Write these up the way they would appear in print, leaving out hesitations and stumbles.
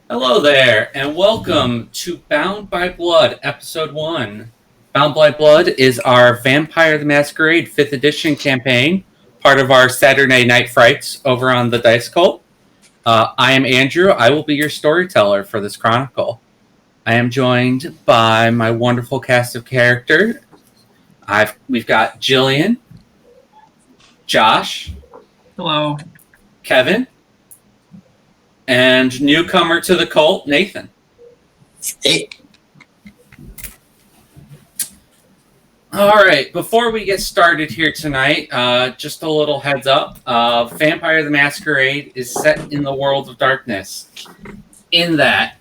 Hello there, and welcome to Bound by Blood, Episode 1. Bound by Blood is our Vampire the Masquerade 5th edition campaign, part of our Saturday Night Frights over on the Dice Cult. I am Andrew. I will be your storyteller for this chronicle. I am joined by my wonderful cast of characters. We've got Jillian, Josh, Hello. Kevin, and newcomer to the cult, Nathan. Hey. All right, before we get started here tonight, just a little heads up. Vampire the Masquerade is set in the world of darkness. In that,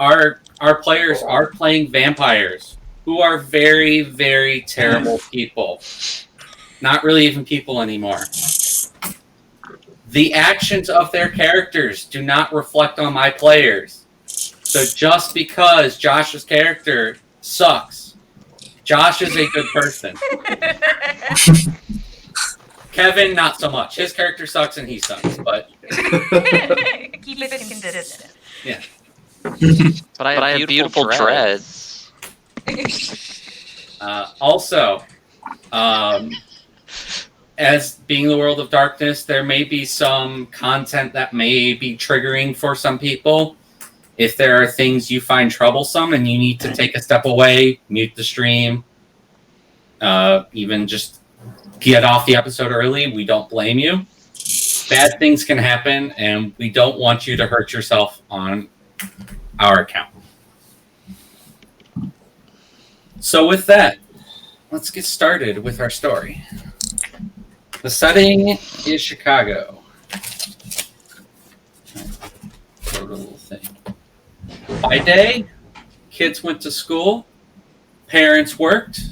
our players are playing vampires who are very, very terrible people. Not really even people anymore. The actions of their characters do not reflect on my players. So just because Josh's character sucks, Josh is a good person. Kevin, not so much. His character sucks and he sucks, but... Keep it consistent. Yeah. But I have beautiful dreads. Also, as being the world of darkness, there may be some content that may be triggering for some people. If there are things you find troublesome and you need to take a step away, mute the stream, even just get off the episode early, we don't blame you. Bad things can happen, and we don't want you to hurt yourself on our account. So with that, let's get started with our story. The setting is Chicago. Wrote a little thing. By day, kids went to school, parents worked,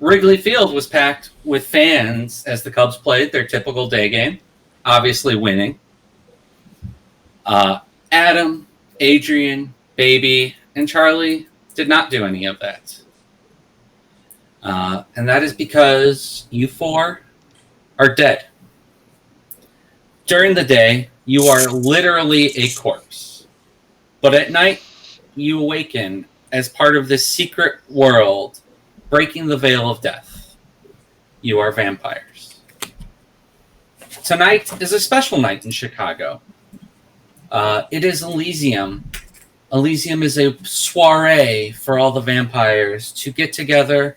Wrigley Field was packed with fans as the Cubs played their typical day game, obviously winning. Adam, Adrian, Baby, and Charlie did not do any of that. And that is because you four are dead. During the day, you are literally a corpse. But at night, you awaken as part of this secret world, breaking the veil of death. You are vampires. Tonight is a special night in Chicago. It is Elysium. Elysium is a soiree for all the vampires to get together.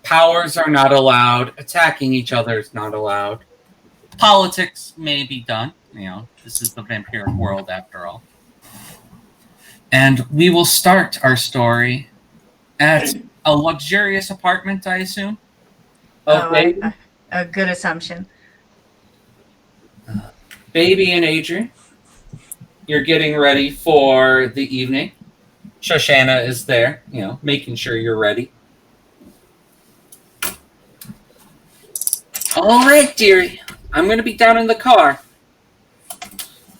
Powers are not allowed. Attacking each other is not allowed. Politics may be done. This is the vampiric world after all. And we will start our story at a luxurious apartment, I assume. Okay. A good assumption. Baby and Adrian, you're getting ready for the evening. Shoshana is there, making sure you're ready. All right, dearie. I'm going to be down in the car.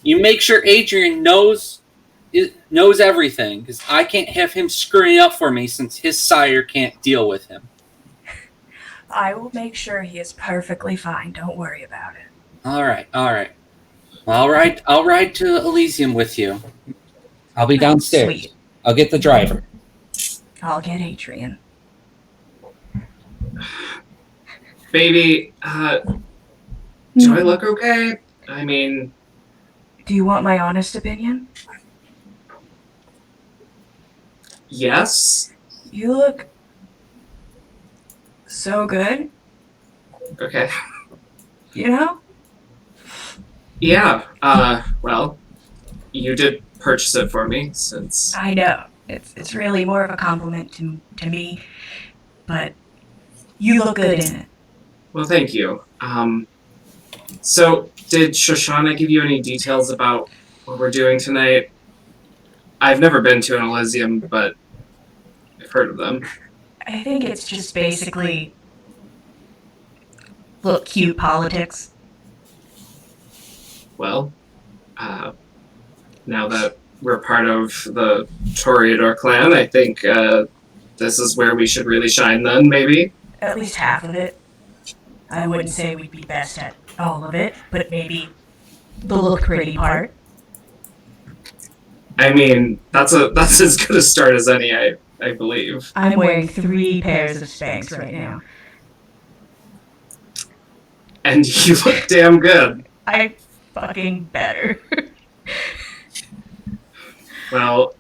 You make sure Adrian knows everything, because I can't have him screwing up for me since his sire can't deal with him. I will make sure he is perfectly fine. Don't worry about it. All right. Well, I'll ride to Elysium with you. I'll be downstairs. Sweet. I'll get the driver. I'll get Adrian. Baby, do I look okay? I mean... Do you want my honest opinion? Yes? You look so good, Okay. you know? Yeah, well, you did purchase it for me, since... I know. It's really more of a compliment to me, but you look good in it. Well, thank you. So, did Shoshana give you any details about what we're doing tonight? I've never been to an Elysium, but I've heard of them. I think it's just basically look cute politics. Well, now that we're part of the Toreador clan, I think this is where we should really shine then, maybe? At least half of it. I wouldn't say we'd be best at all of it, but maybe the look pretty part. I mean, that's as good a start as any, I believe. I'm wearing 3 pairs of Spanx right now. And you look damn good. I fucking better. Well,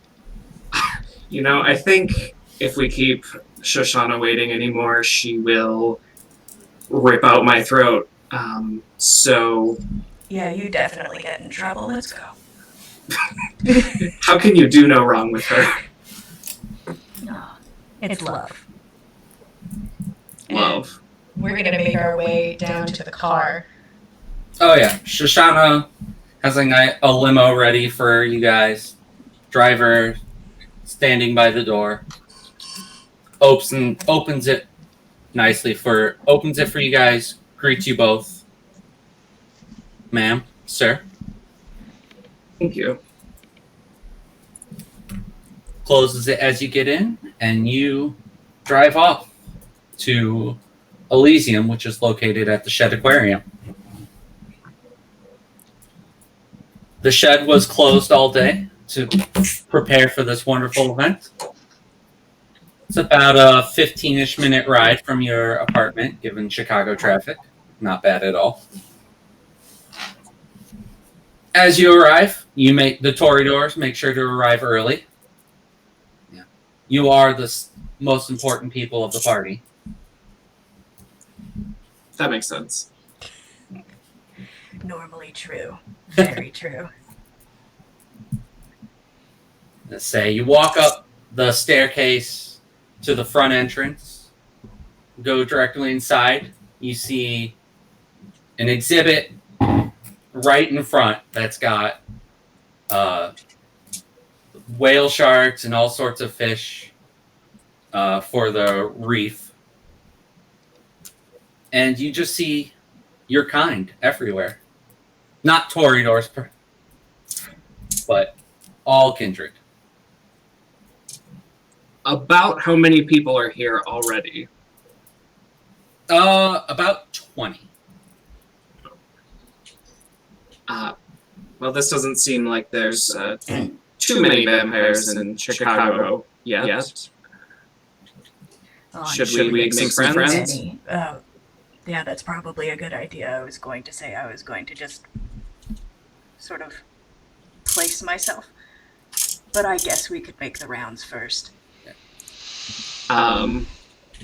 I think if we keep Shoshana waiting anymore, she will rip out my throat. So Yeah, you definitely get in trouble. Let's go. how can you do no wrong with her? Oh, it's love. Love. We're gonna make our way down to the car. Oh yeah, Shoshana has a limo ready for you guys. Driver standing by the door. Opens it nicely for you guys. Greets you both, ma'am, sir. Thank you. Closes it as you get in, and you drive off to Elysium, which is located at the Shedd Aquarium. The Shed was closed all day to prepare for this wonderful event. It's about a 15-ish minute ride from your apartment, given Chicago traffic. Not bad at all. As you arrive, you make the Toreadors make sure to arrive early. Yeah. You are the most important people of the party. That makes sense. Normally true. Very true. Let's say you walk up the staircase to the front entrance, go directly inside. You see an exhibit right in front that's got whale sharks and all sorts of fish for the reef. And you just see your kind everywhere. Not Toreadors, but all kindred. About how many people are here already? About 20. Well, this doesn't seem like there's too many vampires in Chicago yet. Should we make some friends? Yeah, that's probably a good idea. I was going to just sort of place myself. But I guess we could make the rounds first.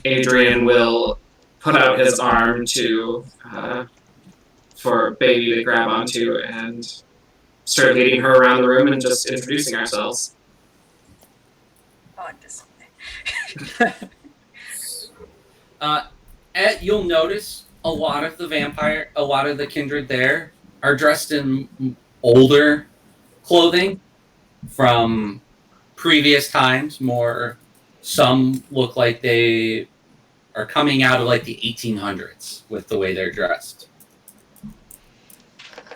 Adrian will put out his arm for Baby to grab onto and start leading her around the room and just introducing ourselves. On display. You'll notice a lot of the kindred there are dressed in older clothing from previous times. Some look like they are coming out of like the 1800s with the way they're dressed.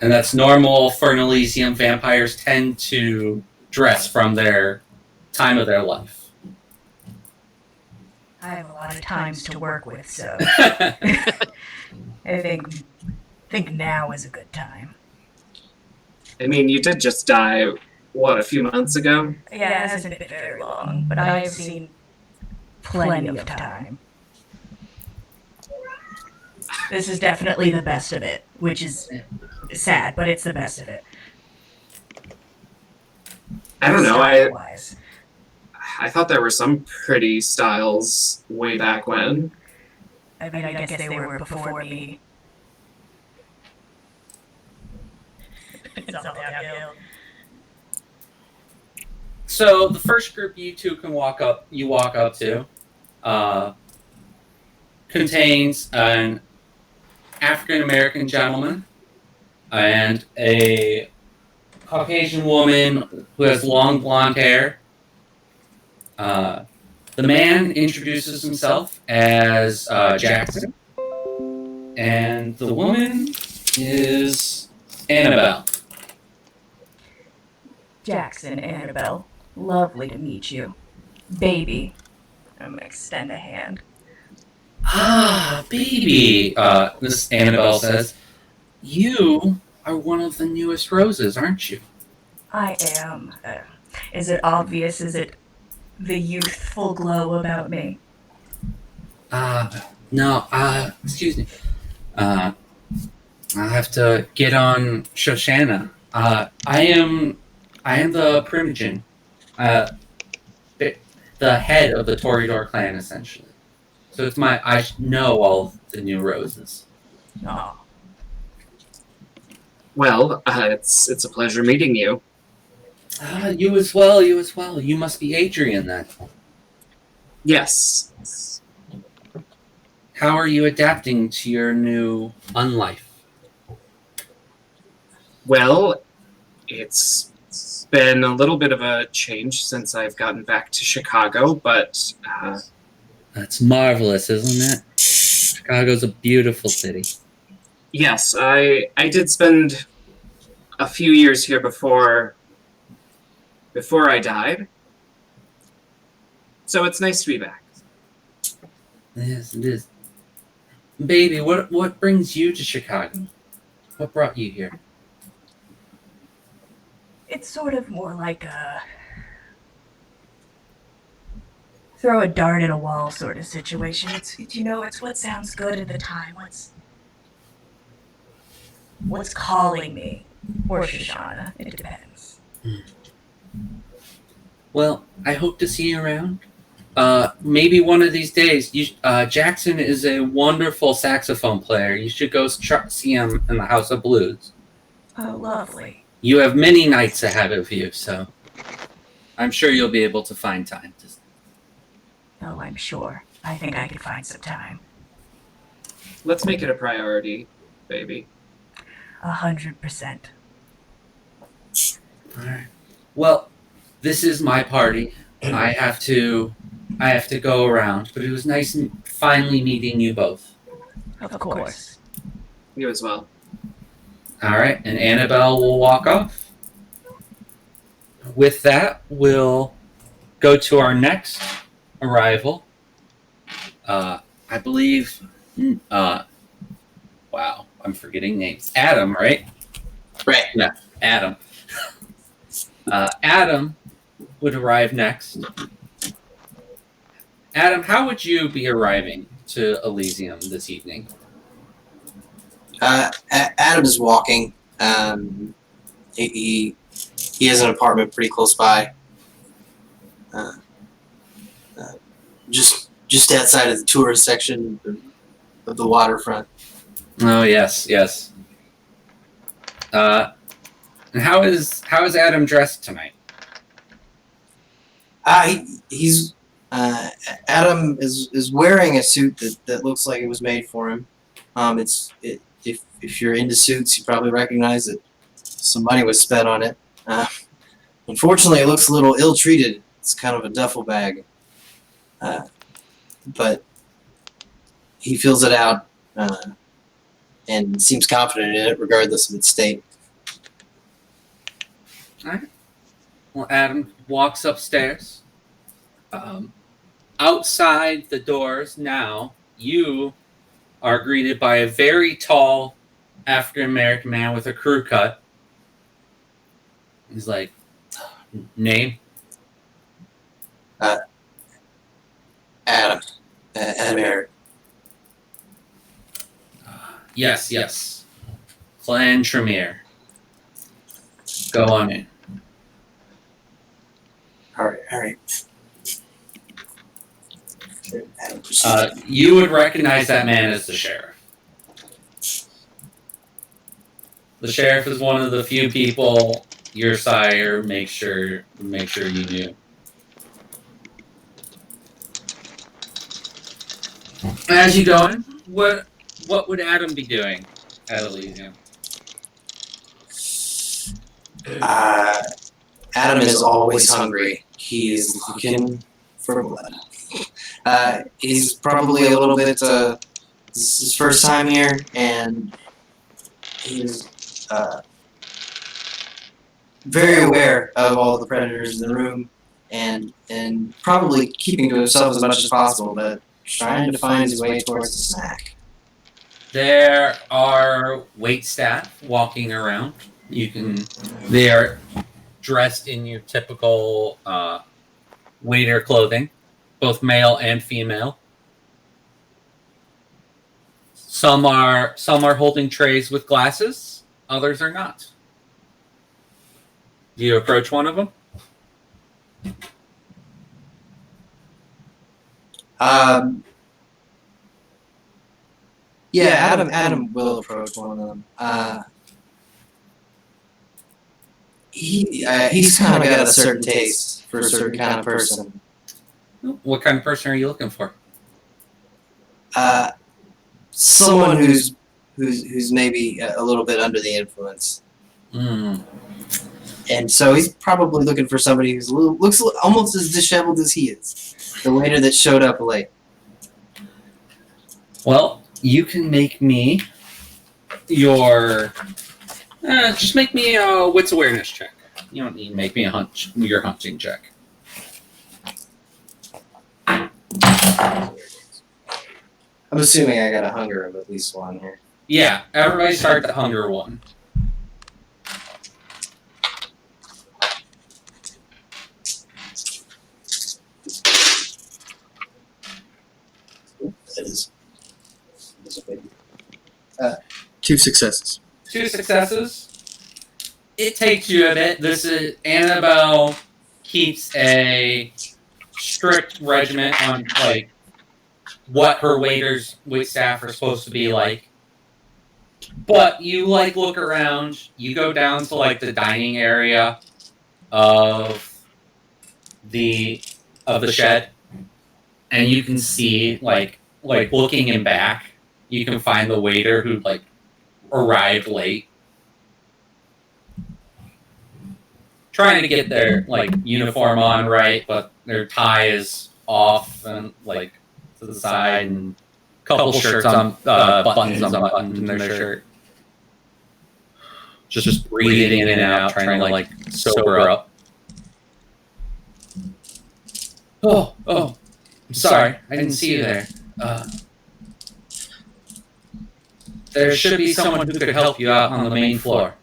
And that's normal for an Elysium. Vampires tend to dress from their time of their life. I have a lot of times to work with, so I think now is a good time. I mean, you did just die, a few months ago? Yeah, it hasn't been very long, but I've seen plenty of time. This is definitely the best of it, which is sad, but it's the best of it. I don't know, Style-wise. I thought there were some pretty styles way back when. I mean, I guess they were before me. It's all downhill. So the first group you two walk up to contains an African American gentleman and a Caucasian woman who has long blonde hair. The man introduces himself as Jackson, and the woman is Annabelle. Jackson, Annabelle, lovely to meet you. Baby, I'm gonna extend a hand. Ah, baby, Miss Annabelle says, you are one of the newest roses, aren't you? I am. Is it obvious? Is it the youthful glow about me? No, excuse me. I have to get on Shoshana. I am the Primogen. The head of the Toreador clan, essentially. So it's I know all the new roses. Oh, Well, it's a pleasure meeting you. You as well, you as well. You must be Adrian, then. Yes. How are you adapting to your new unlife? Well, it's been a little bit of a change since I've gotten back to Chicago, but That's marvelous, isn't it? Chicago's a beautiful city. yes, I did spend a few years here before I died. So it's nice to be back. Yes, it is. Baby, what brings you to Chicago? What brought you here? it's sort of more like a throw a dart at a wall sort of situation. It's it's what sounds good at the time. What's calling me, or Shoshana? It depends. Well, I hope to see you around. Maybe one of these days. Jackson is a wonderful saxophone player. You should go see him in the House of Blues. Oh, lovely. You have many nights ahead of you, so I'm sure you'll be able to find time. Oh, I'm sure. I think I could find some time. Let's make it a priority, baby. 100%. All right. Well, this is my party. I have to go around, but it was nice finally meeting you both. Of course. You as well. All right, and Annabelle will walk off. With that, we'll go to our next arrival. I believe. Wow, I'm forgetting names. Adam, right? Right. Yeah, Adam. Adam would arrive next. Adam, how would you be arriving to Elysium this evening? Adam is walking. He has an apartment pretty close by. Just outside of the tourist section of the waterfront. Oh yes. And how is Adam dressed tonight? He's Adam is wearing a suit that looks like it was made for him. If you're into suits, you probably recognize that some money was spent on it. Unfortunately, it looks a little ill-treated. It's kind of a duffel bag. But he fills it out and seems confident in it, regardless of its state. All right. Well, Adam walks upstairs. Outside the doors now, you are greeted by a very tall African-American man with a crew cut. He's like, name? Adam Eric. Yes. Clan Tremere. Go on in. All right. Adam, You would recognize that man as the sheriff. The sheriff is one of the few people your sire make sure you knew. As you go in, what would Adam be doing at Elysium? Adam is always hungry. He is looking for blood. He's probably a little bit. This is his first time here, and he's very aware of all the predators in the room, and probably keeping to himself as much as possible, but trying to find his way towards the snack. There are wait staff walking around. They are dressed in your typical waiter clothing, both male and female. Some are holding trays with glasses, others are not. Do you approach one of them? Yeah, Adam will approach one of them. He's kind of got a certain taste for a certain kind of person. What kind of person are you looking for? Someone who's maybe a little bit under the influence. And so he's probably looking for somebody who looks almost as disheveled as he is. The waiter that showed up late. Well, you can make me your... just make me a wits awareness check. You don't need to make me your hunting check. I'm assuming I got a hunger of at least one here. Yeah, everybody start the hunger one. That is a big... 2 successes. 2 successes. It takes you a bit. Annabelle keeps a strict regiment on like what her wait staff are supposed to be like. But you like look around. You go down to like the dining area of the shed, and you can see like looking in back, you can find the waiter who like arrived late, trying to get their like uniform on right, but their tie is off and like to the side, and a couple shirts on buttons unbuttoned in their shirt. Just breathing in and out, trying to like sober up. Oh, I'm sorry, I didn't see you there. There should be someone who could help you out on the main floor.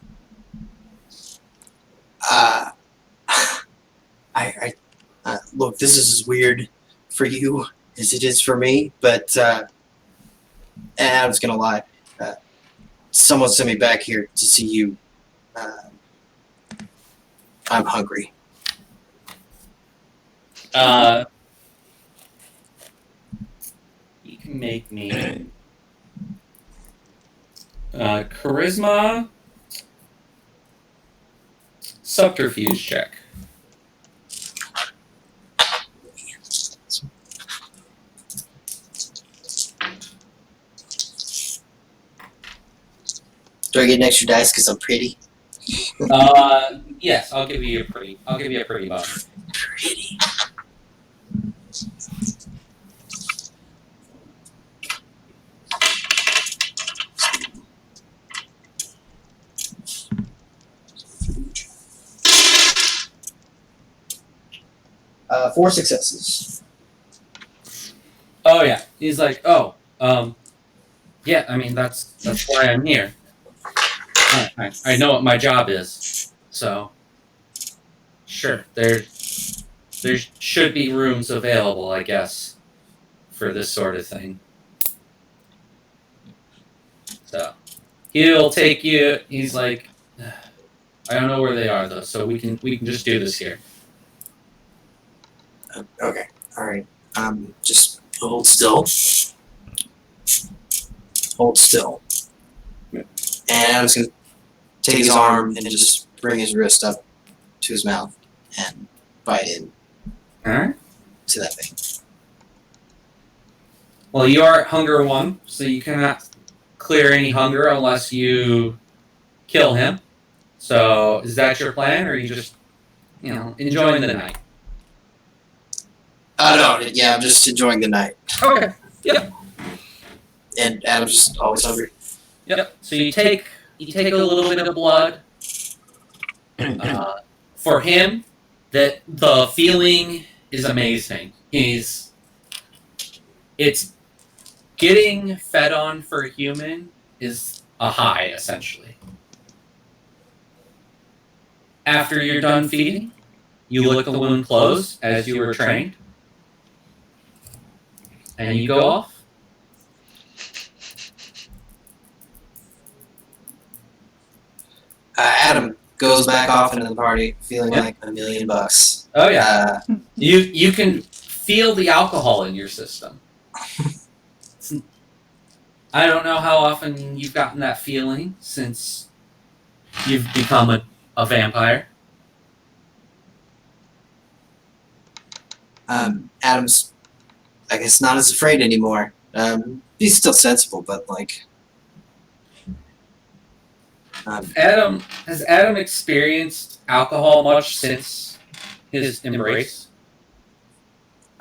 Look, this is as weird for you as it is for me, but I was gonna lie. Someone sent me back here to see you. I'm hungry. You can make me charisma subterfuge check. Do I get an extra dice because I'm pretty? Yes, I'll give you a pretty bonus. Pretty. Four successes. Oh yeah, he's like, yeah. I mean, that's why I'm here. I know what my job is, so sure, there should be rooms available, I guess, for this sort of thing. So he'll take you. He's like, I don't know where they are though, so we can just do this here. Okay. All right. Just hold still. Hold still. And I'm just gonna take his arm and just bring his wrist up to his mouth and bite in All right. to that thing. Well, you are at hunger 1, so you cannot clear any hunger unless you kill him. So, is that your plan, or are you just, enjoying the night? No. Yeah, I'm just enjoying the night. Okay. Yep. And Adam's just always hungry. Yep. So you take a little bit of blood. For him, that the feeling is amazing. It's getting fed on for a human is a high, essentially. After you're done feeding, you lick the wound closed as you were trained. And you go off. Adam goes back off into the party, feeling like $1 million. Oh yeah. You can feel the alcohol in your system. I don't know how often you've gotten that feeling since you've become a vampire. Adam's, I guess, not as afraid anymore. He's still sensible, but like. Has Adam experienced alcohol much since his embrace?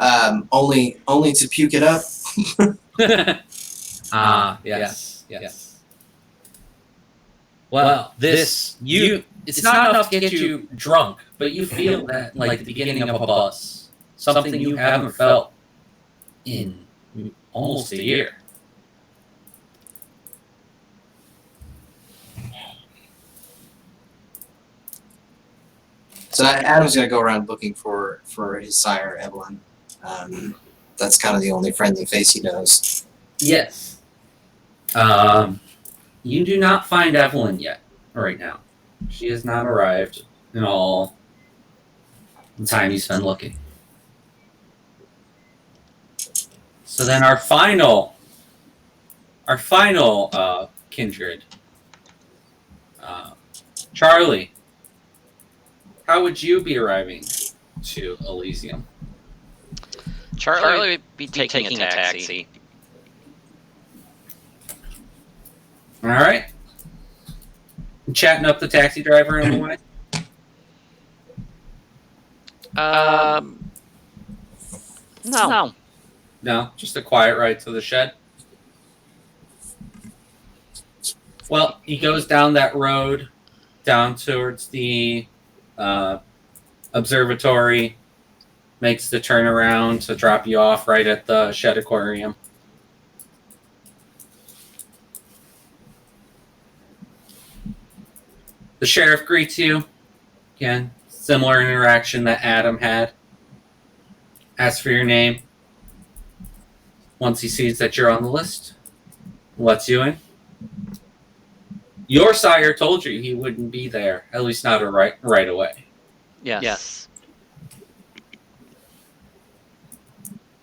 Only to puke it up. Yes. Well, it's not enough to get you drunk, but you feel that like the beginning of a buzz, something you haven't felt in almost a year. So Adam's gonna go around looking for his sire, Evelyn. That's kind of the only friendly face he knows. Yes. You do not find Evelyn yet, right now. She has not arrived in all the time you spend looking. So then our final kindred, Charlie. How would you be arriving to Elysium? Charlie would be taking a taxi. All right. Chatting up the taxi driver on the way. No. No, just a quiet ride to the shed. Well, he goes down that road, down towards the observatory, makes the turnaround to drop you off right at the Shedd Aquarium. The sheriff greets you. Again, similar interaction that Adam had. Asks for your name. Once he sees that you're on the list, lets you in. Your sire told you he wouldn't be there, at least not right away. Yes.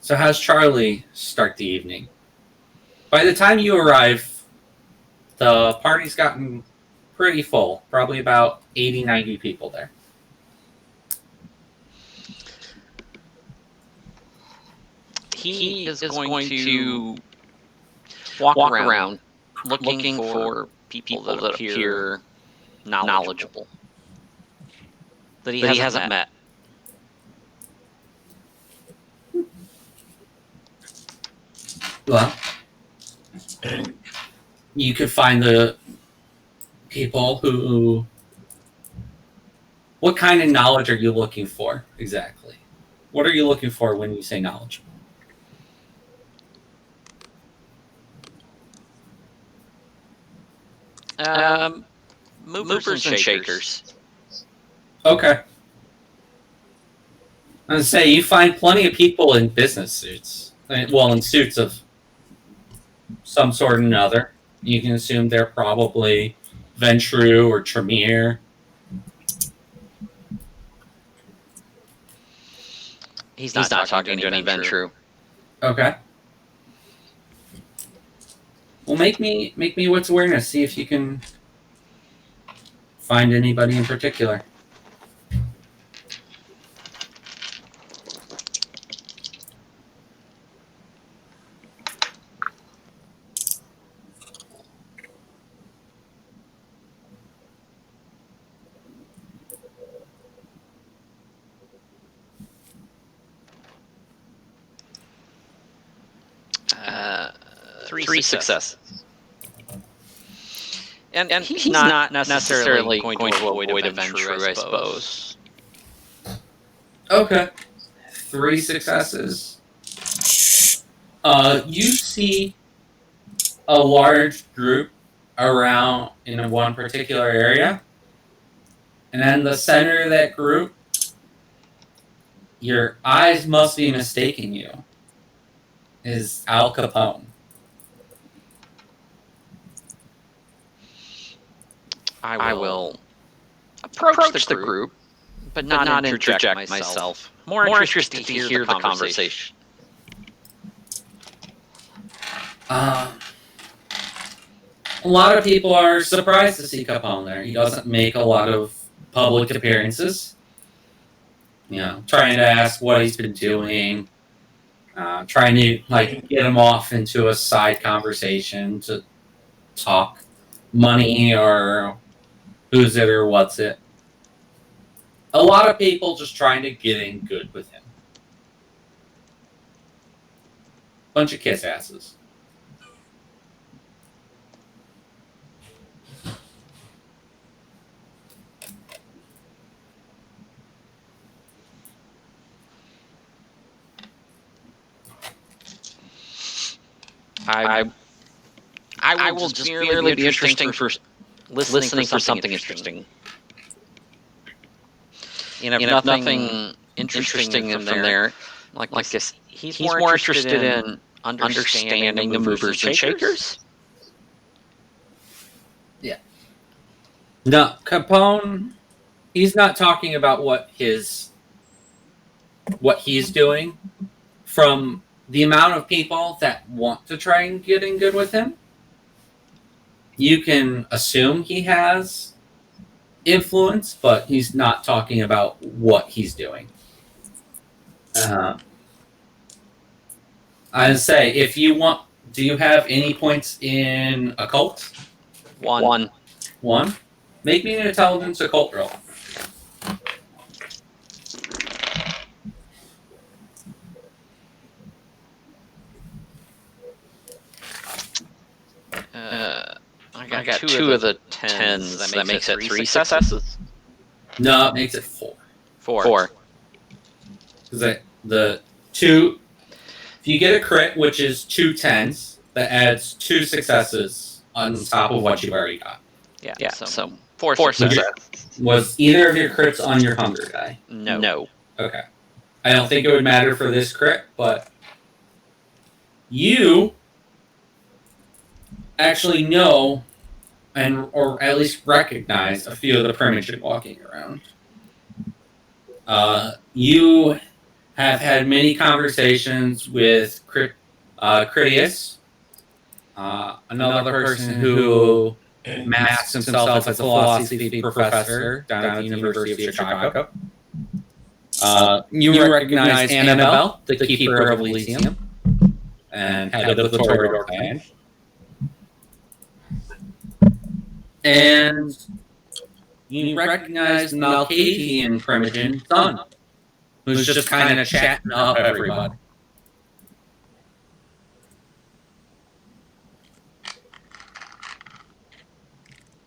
So how's Charlie start the evening? By the time you arrive, the party's gotten pretty full. Probably about 80, 90 people there. He is going to walk around looking for people that appear knowledgeable. That he hasn't met. Well, you could find the people who... What kind of knowledge are you looking for, exactly? What are you looking for when you say knowledgeable? Movers and shakers. Okay. I was say you find plenty of people in business suits. Well, in suits of some sort or another. You can assume they're probably Ventru or Tremere. He's not talking to any Ventru. Okay. Well, make me what's awareness. See if you can find anybody in particular. Three successes. And he's not necessarily going to avoid a Ventru, I suppose. Okay. 3 successes. You see a large group around in one particular area. And in the center of that group, your eyes must be mistaking you, is Al Capone. I will approach the group, but not interject myself. More interested to hear the conversation. A lot of people are surprised to see Capone there. He doesn't make a lot of public appearances. Trying to ask what he's been doing, trying to get him off into a side conversation to talk money or who's it or what's it. A lot of people just trying to get in good with him. Bunch of kiss asses. I will just merely be interesting for listening for something interesting. If nothing interesting from there, like this, he's more interested in understanding the movers and shakers. Yeah. No, Capone, he's not talking about what he's doing. From the amount of people that want to try and get in good with him, you can assume he has influence, but he's not talking about what he's doing. I'd say, if you want, do you have any points in occult? One. Make me an intelligence occult roll. I got two of the 10s. That makes it 3 successes? No, it makes it 4. 4. Because the 2, if you get a crit, which is 2 10s, that adds 2 successes on top of what you've already got. Yeah, so 4 successes. Was either of your crits on your hunger die? No. Okay. I don't think it would matter for this crit, but you actually know or at least recognize a few of the primogen walking around. You have had many conversations with Critias, another person who masks himself as a philosophy professor down at the University of Chicago. You recognize Annabelle, the keeper of Elysium, and head of the Toreador clan. And you recognize the Malkavian primogen son, who's just kind of chatting up everybody.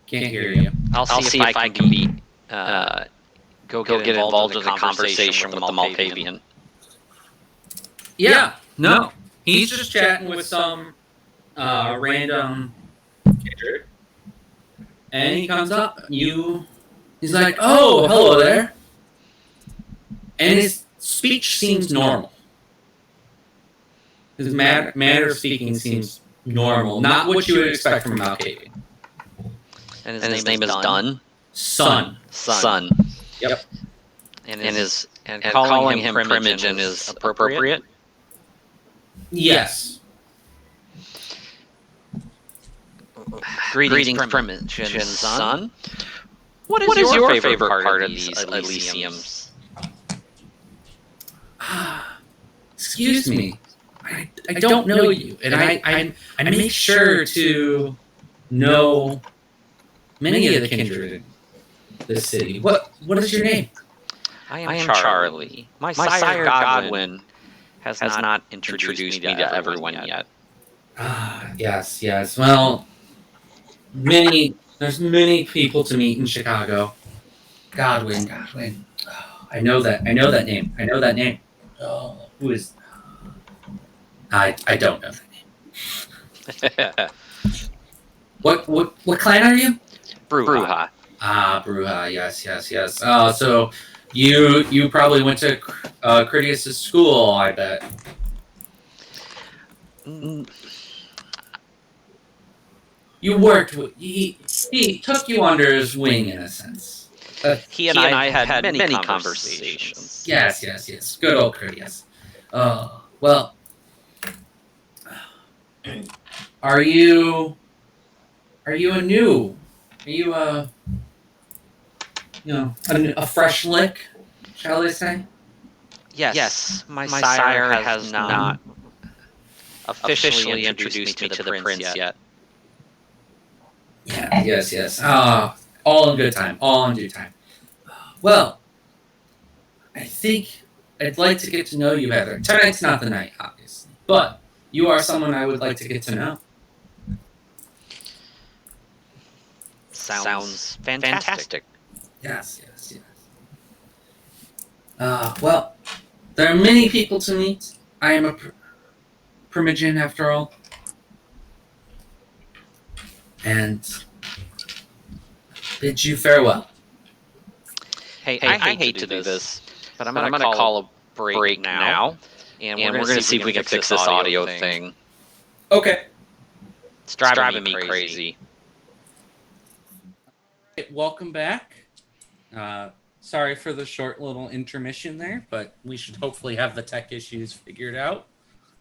Can't hear you. I'll see if I can go get involved in the conversation with the Malkavian. Yeah, no. He's just chatting with some random kid. And he comes up, he's like, "Oh, hello there." And his speech seems normal. His manner of speaking seems normal, not what you would expect from Malkavian. And his name is Dunn? Son. Yep. And calling him primogen is appropriate? Yes. Greetings, primogen son. What is your favorite part of these Elysiums? Excuse me. I don't know you, and I make sure to know many of the kindred in this city. What is your name? I am Charlie. My sire Godwin has not introduced me to everyone yet. Yes. Well, there's many people to meet in Chicago. Godwin. Oh, I know that name. Oh, who is? I don't know that name. What clan are you? Bruja. Ah, Bruja. Yes. So you probably went to Critias's school, I bet. Mm, You worked with he took you under his wing in a sense. He and I have had many conversations. Yes. Good old Critias. Well, are you a a fresh lick, shall I say? Yes, my sire has not officially introduced me to the prince yet. Yeah, yes. All in good time, all in due time. Well, I think I'd like to get to know you better. Tonight's not the night, obviously, but you are someone I would like to get to know. Sounds fantastic. Yes. Well, there are many people to meet. I am a Primogen, after all. And bid you farewell. Hey, I hate to do this, but I'm gonna call a break now, and we're gonna see if we can fix this audio thing. Okay. It's driving me crazy. Welcome back. Sorry for the short little intermission there, but we should hopefully have the tech issues figured out.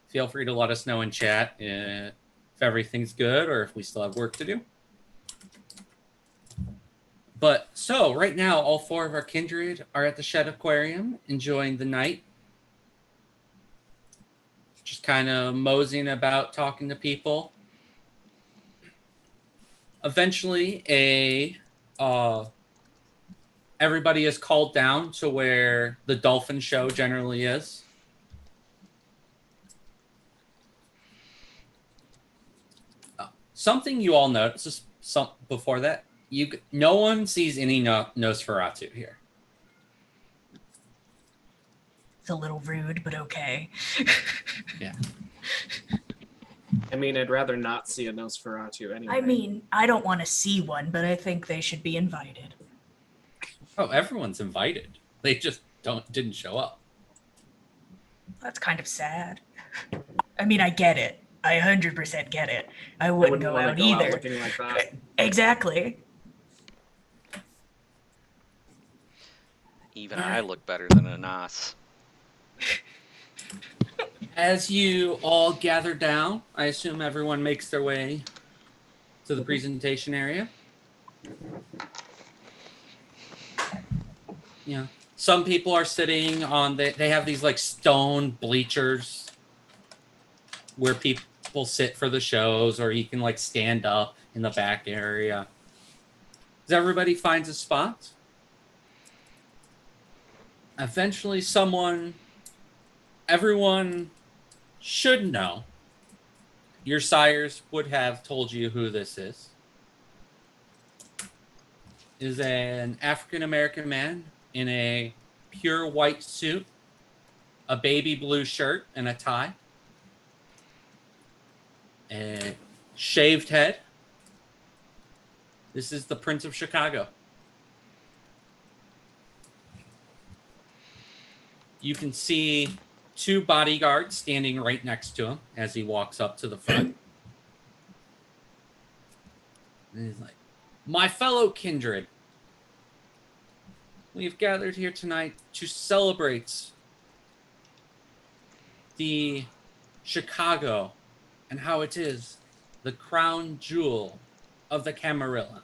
Feel free to let us know in chat if everything's good or if we still have work to do. But so right now, all four of our kindred are at the Shedd Aquarium enjoying the night. Just kind of moseying about, talking to people. Eventually, everybody is called down to where the dolphin show generally is. Something you all notice just before that, no one sees any Nosferatu here. It's a little rude, but okay. Yeah. I mean, I'd rather not see a Nosferatu anyway. I mean, I don't want to see one, but I think they should be invited. Oh, everyone's invited. They just didn't show up. That's kind of sad. I mean, I get it. I 100% get it. I wouldn't go wanna out go either. Out looking like that. Exactly. Even I look better than a Nas. As you all gather down, I assume everyone makes their way to the presentation area. Yeah. Some people are sitting on they have these like stone bleachers where people sit for the shows, or you can like stand up in the back area. As everybody finds a spot, eventually everyone should know. Your sires would have told you who this is. It is an African American man in a pure white suit, a baby blue shirt and a tie, a shaved head. This is the Prince of Chicago. You can see two bodyguards standing right next to him as he walks up to the front. And he's like, "My fellow kindred, we've gathered here tonight to celebrate the Chicago and how it is the crown jewel of the Camarilla.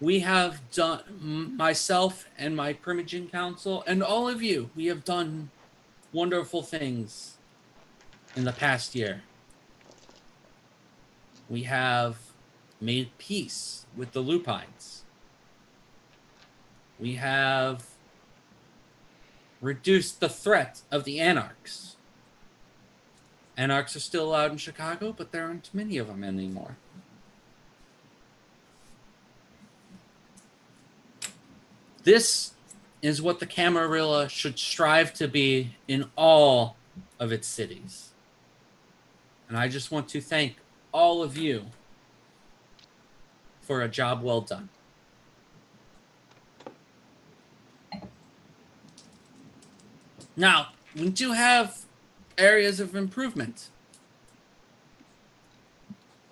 We have done, myself and my Primogen Council, and all of you, we have done wonderful things in the past year. We have made peace with the Lupines. We have reduced the threat of the Anarchs. Anarchs are still allowed in Chicago, but there aren't many of them anymore. This is what the Camarilla should strive to be in all of its cities. And I just want to thank all of you for a job well done. Now, we do have areas of improvement.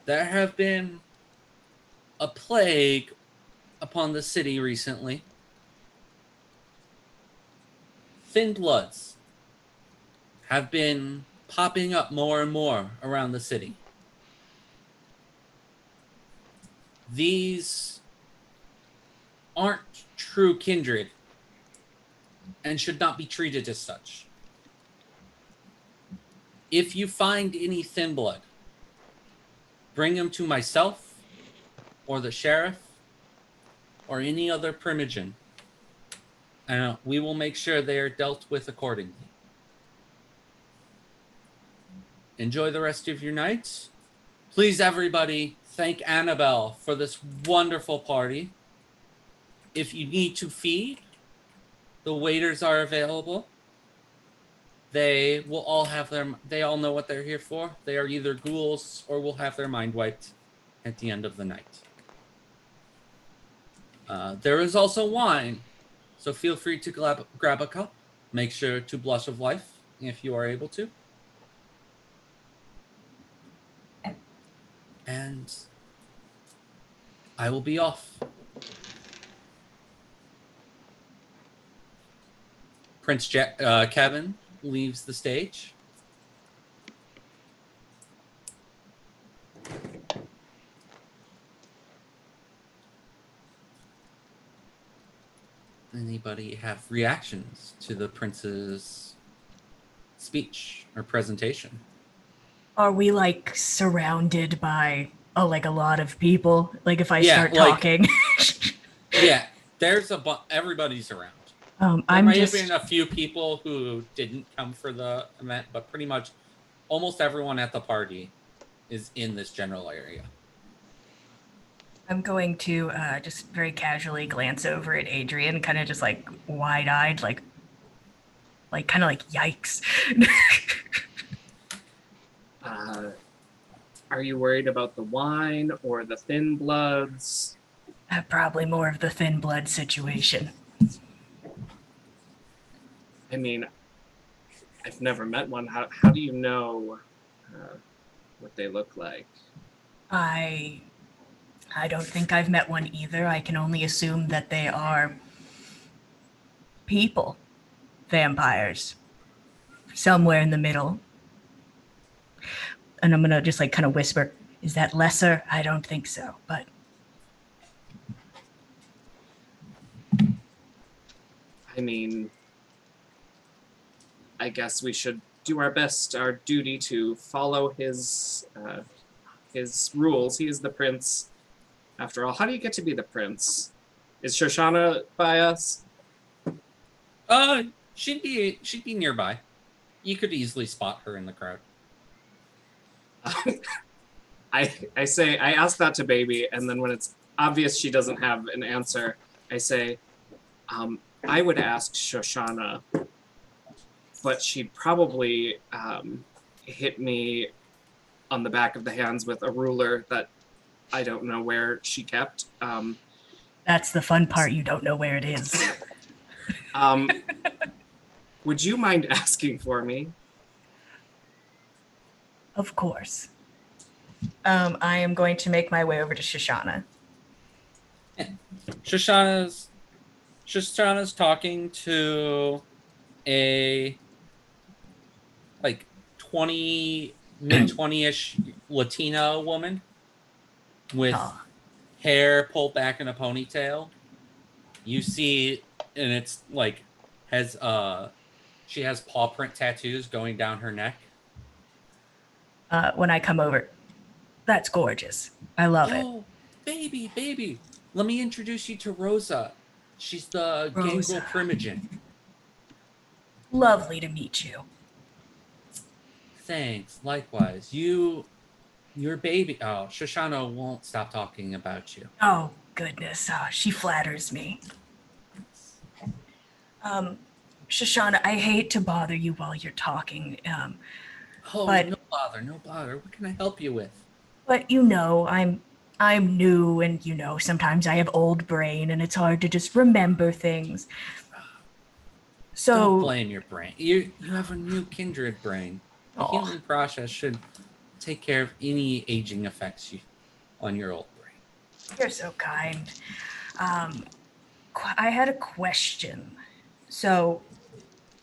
There have been a plague upon the city recently. Thin bloods have been popping up more and more around the city. These aren't true kindred and should not be treated as such. If you find any thin blood, bring them to myself or the sheriff or any other primogen, and we will make sure they are dealt with accordingly. Enjoy the rest of your night. Please, everybody, thank Annabelle for this wonderful party. If you need to feed, the waiters are available. They will all have they all know what they're here for. They are either ghouls or will have their mind wiped at the end of the night. There is also wine, so feel free to grab a cup. Make sure to blush of life if you are able to. And I will be off. Prince Kevin leaves the stage. Anybody have reactions to the prince's speech or presentation? Are we like surrounded by a lot of people? Like if I Yeah, start like- talking. Yeah, there's everybody's around. There I'm might just have been a few people who didn't come for the event, but pretty much almost everyone at the party is in this general area. I'm going to just very casually glance over at Adrian, kind of just like wide-eyed, like kind of like yikes. Are you worried about the wine or the thin bloods? Probably more of the thin blood situation. I mean, I've never met one. How do you know what they look like? I don't think I've met one either. I can only assume that they are people, vampires, somewhere in the middle. And I'm gonna just like kind of whisper, "Is that lesser? I don't think so, but." I mean, I guess we should do our best, our duty to follow his rules. He is the prince, after all. How do you get to be the prince? Is Shoshana by us? She'd be nearby. You could easily spot her in the crowd. I ask that to Baby, and then when it's obvious she doesn't have an answer, I say, I would ask Shoshana, but she'd probably hit me on the back of the hands with a ruler that I don't know where she kept. That's the fun part. You don't know where it is. Would you mind asking for me? Of course. I am going to make my way over to Shoshana. Shoshana's talking to a like mid-20-ish Latina woman with hair pulled back in a ponytail. You see, and it's like she has paw print tattoos going down her neck. When I come over, that's gorgeous. I love it. Oh, baby, let me introduce you to Rosa. She's the gangrel primogen. Lovely to meet you. Thanks. Likewise. Your baby. Oh, Shoshana won't stop talking about you. Oh, goodness. She flatters me. Shoshana, I hate to bother you while you're talking. Oh, but, no bother. What can I help you with? But you know, I'm I'm new and, sometimes I have old brain and it's hard to just remember things. Don't So, blame your brain. You have a new kindred brain. The Aw. healing process should take care of any aging effects on your old brain. you're so kind. I had a question. So,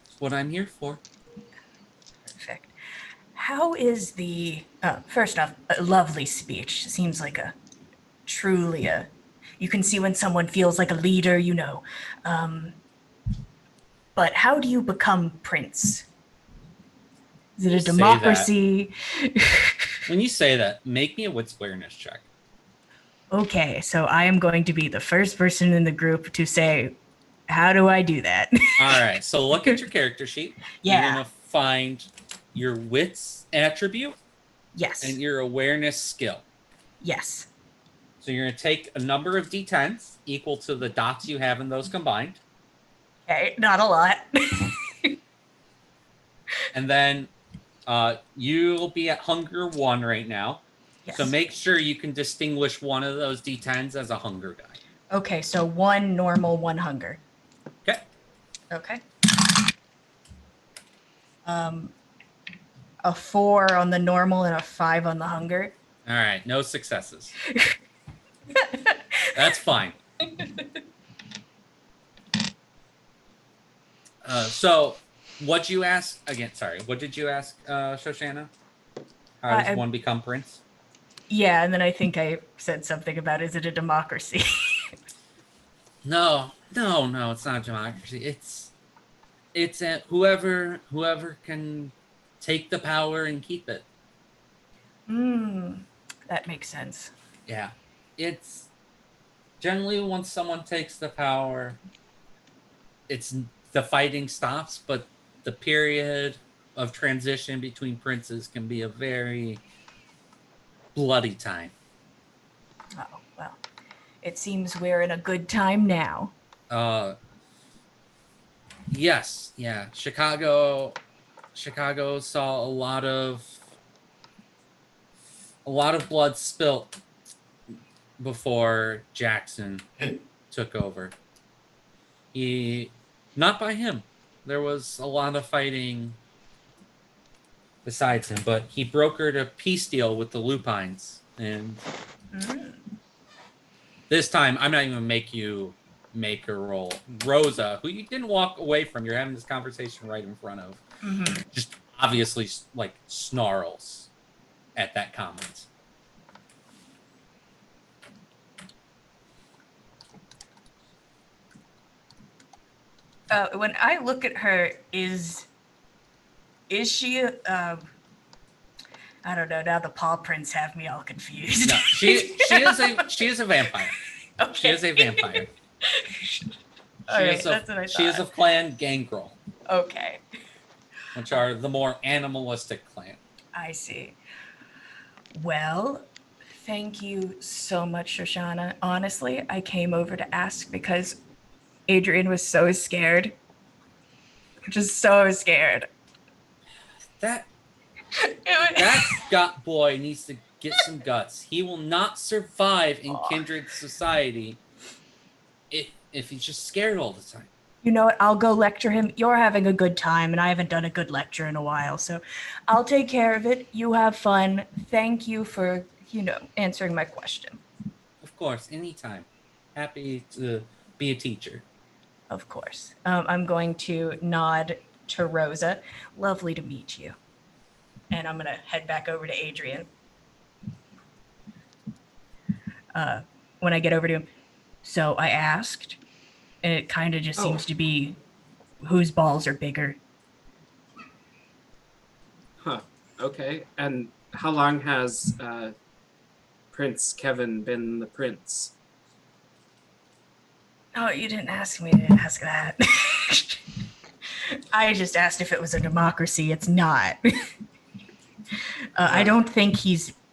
That's what I'm here for. perfect. How is first off, a lovely speech. Seems like truly you can see when someone feels like a leader, But how do you become prince? Is it a You say that. democracy? When you say that, make me a wits awareness check. Okay, so I am going to be the first person in the group to say, how do I do that? All right, so look at your character sheet. You're Yeah. going to find your wits attribute Yes. and your awareness skill. Yes. So you're going to take a number of d10s equal to the dots you have in those combined. Okay, not a lot. And then you'll be at hunger 1 right now. Yes. So make sure you can distinguish one of those d10s as a hunger die. Okay, so 1 normal, 1 hunger. Okay. Okay. A 4 on the normal and a 5 on the hunger. All right, no successes. That's fine. So, what'd you ask again? Sorry, what did you ask, Shoshana? How does one become prince? Yeah, and then I think I said something about, is it a democracy? No, it's not a democracy. It's whoever can take the power and keep it. That makes sense. Yeah, it's generally once someone takes the power, the fighting stops, but the period of transition between princes can be a very bloody time. Oh, well, it seems we're in a good time now. Yes, yeah. Chicago saw a lot of blood spilt before Jackson took over. Not by him. There was a lot of fighting besides him, but he brokered a peace deal with the Lupines, and this time I'm not even gonna make you make a roll. Rosa, who you didn't walk away from, you're having this conversation right in front of, just obviously like snarls at that comment. When I look at her, is she I don't know, now the paw prints have me all confused. No, she is a vampire. Okay. She is a vampire. That's what I thought. She is of clan Gangrel, Okay. which are the more animalistic clan. I see. Well, thank you so much, Shoshana. Honestly, I came over to ask because Adrian was so scared. Just so scared. That gut boy needs to get some guts. He will not survive in kindred society if he's just scared all the time. You know what? I'll go lecture him. You're having a good time, and I haven't done a good lecture in a while, so I'll take care of it. You have fun. Thank you for, answering my question. Of course, anytime. Happy to be a teacher. Of course. I'm going to nod to Rosa. Lovely to meet you. And I'm going to head back over to Adrian. When I get over to him. So I asked, and it kind of just seems to be whose balls are bigger. Huh. Okay. And how long has Prince Kevin been the prince? Oh, you didn't ask me to ask that. I just asked if it was a democracy. It's not. I don't think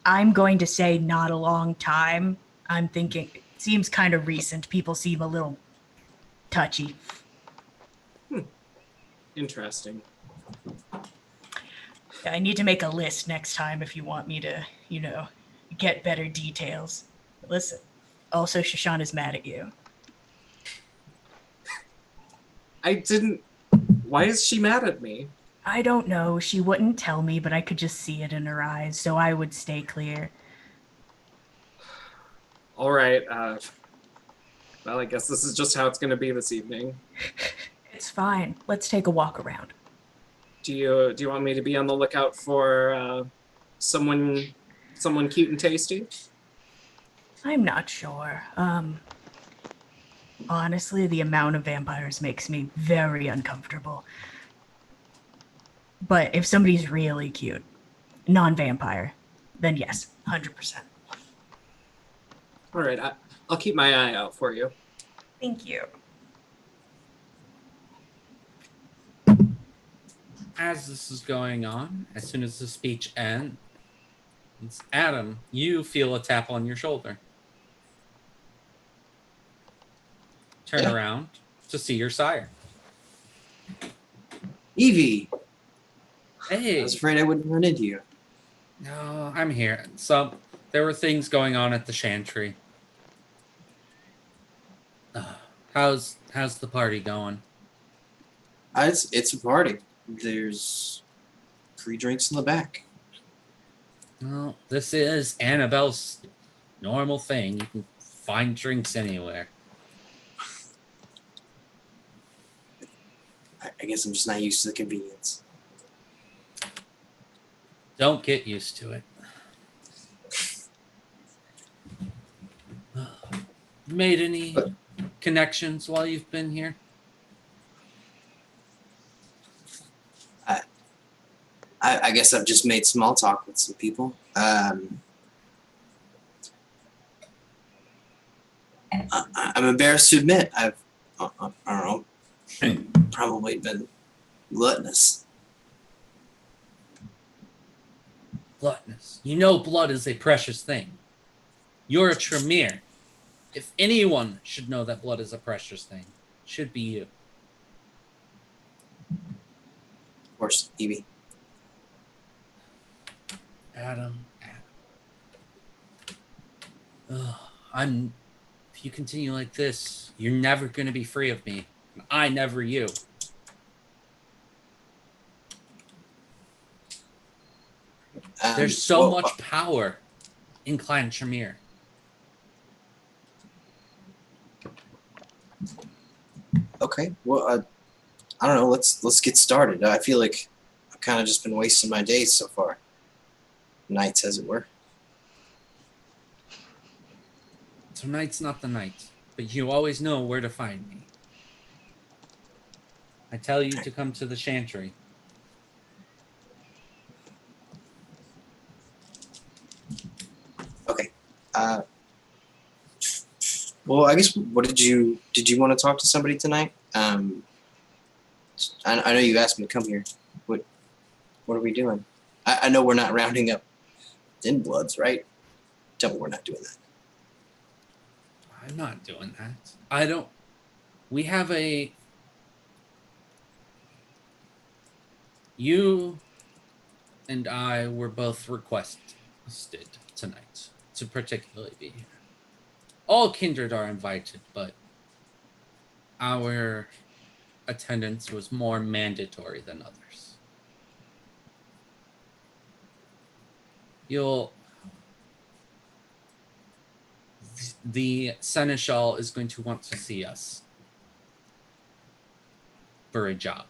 I'm going to say not a long time. I'm thinking it seems kind of recent. People seem a little touchy. Interesting. I need to make a list next time if you want me to, get better details. Listen. Also, Shoshana's mad at you. I didn't. Why is she mad at me? I don't know. She wouldn't tell me, but I could just see it in her eyes, so I would stay clear. All right. Well, I guess this is just how it's going to be this evening. It's fine. Let's take a walk around. Do you want me to be on the lookout for someone cute and tasty? I'm not sure. Honestly, the amount of vampires makes me very uncomfortable. But if somebody's really cute, non-vampire, then yes, 100%. All right. I'll keep my eye out for you. Thank you. As this is going on, as soon as the speech ends, Adam, you feel a tap on your shoulder. Turn around to see your sire. Evie! Hey. I was afraid I wouldn't run into you. No, I'm here. So, there were things going on at the Chantry. How's the party going? It's a party. There's free drinks in the back. Well, this is Annabelle's normal thing. You can find drinks anywhere. I guess I'm just not used to the convenience. Don't get used to it. Made any connections while you've been here? I guess I've just made small talk with some people. I'm embarrassed to admit I don't know, probably been gluttonous. Gluttonous. You know blood is a precious thing. You're a Tremere. If anyone should know that blood is a precious thing, it should be you. Of course, Evie. Adam. If you continue like this, you're never going to be free of me. And I never you. There's so much power in Clan Tremere. Okay, well, I don't know. Let's get started. I feel like I've kind of just been wasting my days so far. Nights, as it were. Tonight's not the night, but you always know where to find me. I tell you to come to the Chantry. Okay. Well, I guess did you want to talk to somebody tonight? I know you asked me to come here. What are we doing? I know we're not rounding up thin bloods, right? Tell me we're not doing that. I'm not doing that. We have you and I were both requested tonight to particularly be here. All kindred are invited, but our attendance was more mandatory than others. The Seneschal is going to want to see us for a job.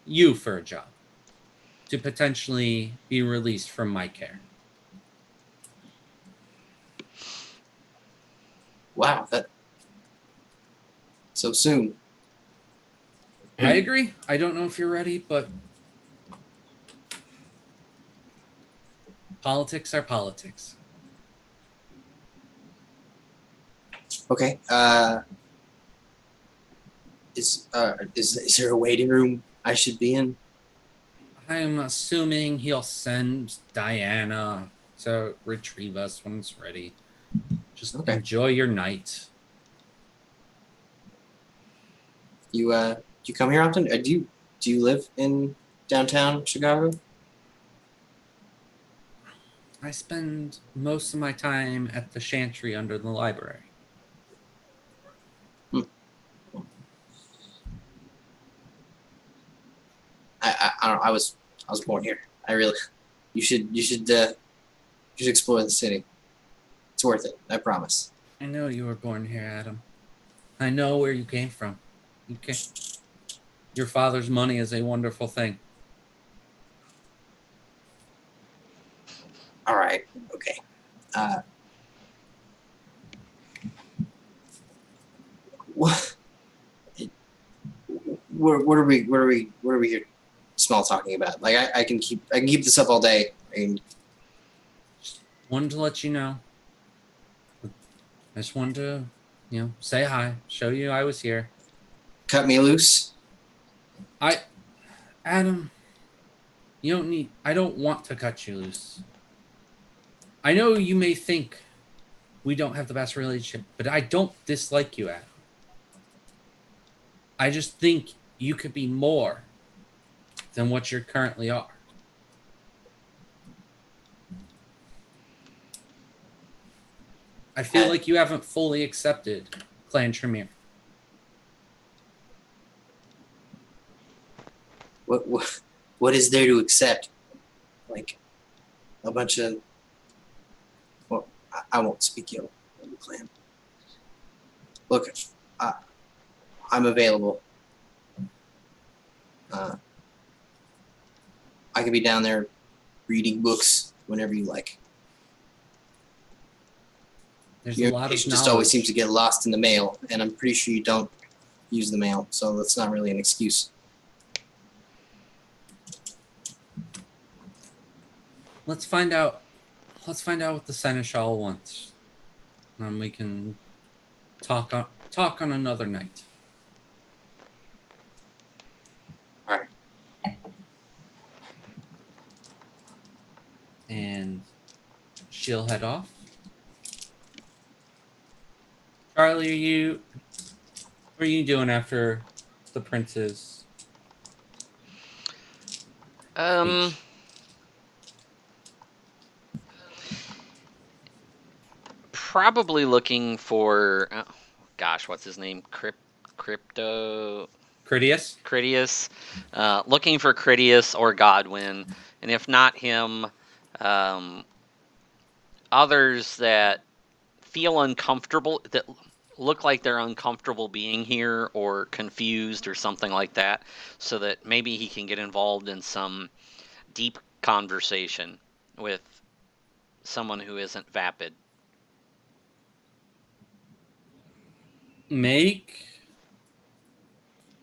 You for a job. To potentially be released from my care. Wow, that so soon. I agree. I don't know if you're ready, but politics are politics. Okay. Is there a waiting room I should be in? I'm assuming he'll send Diana to retrieve us when it's ready. Just enjoy your night. You come here often? Do you live in downtown Chicago? I spend most of my time at the chantry under the library. I don't know. I was born here. You should explore the city. It's worth it. I promise. I know you were born here, Adam. I know where you came from. Your father's money is a wonderful thing. All right. Okay. What? What are we here small talking about? Like I can keep this up all day. I mean, Wanted to let you know. I just wanted to, say hi, show you I was here. cut me loose. Adam, I don't want to cut you loose. I know you may think we don't have the best relationship, but I don't dislike you, Adam. I just think you could be more than what you currently are. I feel like you haven't fully accepted Clan Tremere. What is there to accept? Like a bunch of. Well, I won't speak ill of the clan. Look, I'm available. I could be down there reading books whenever you like. There's Your a lot of information knowledge. just always seems to get lost in the mail, and I'm pretty sure you don't use the mail, so that's not really an excuse. Let's find out what the Seneschal wants. And we can talk on another night. All right. And she'll head off. Charlie, what are you doing after the prince's speech? Probably looking for, gosh, what's his name? Crypto. Critias? Looking for Critias or Godwin, and if not him, others that feel uncomfortable, that look like they're uncomfortable being here or confused or something like that, so that maybe he can get involved in some deep conversation with someone who isn't vapid.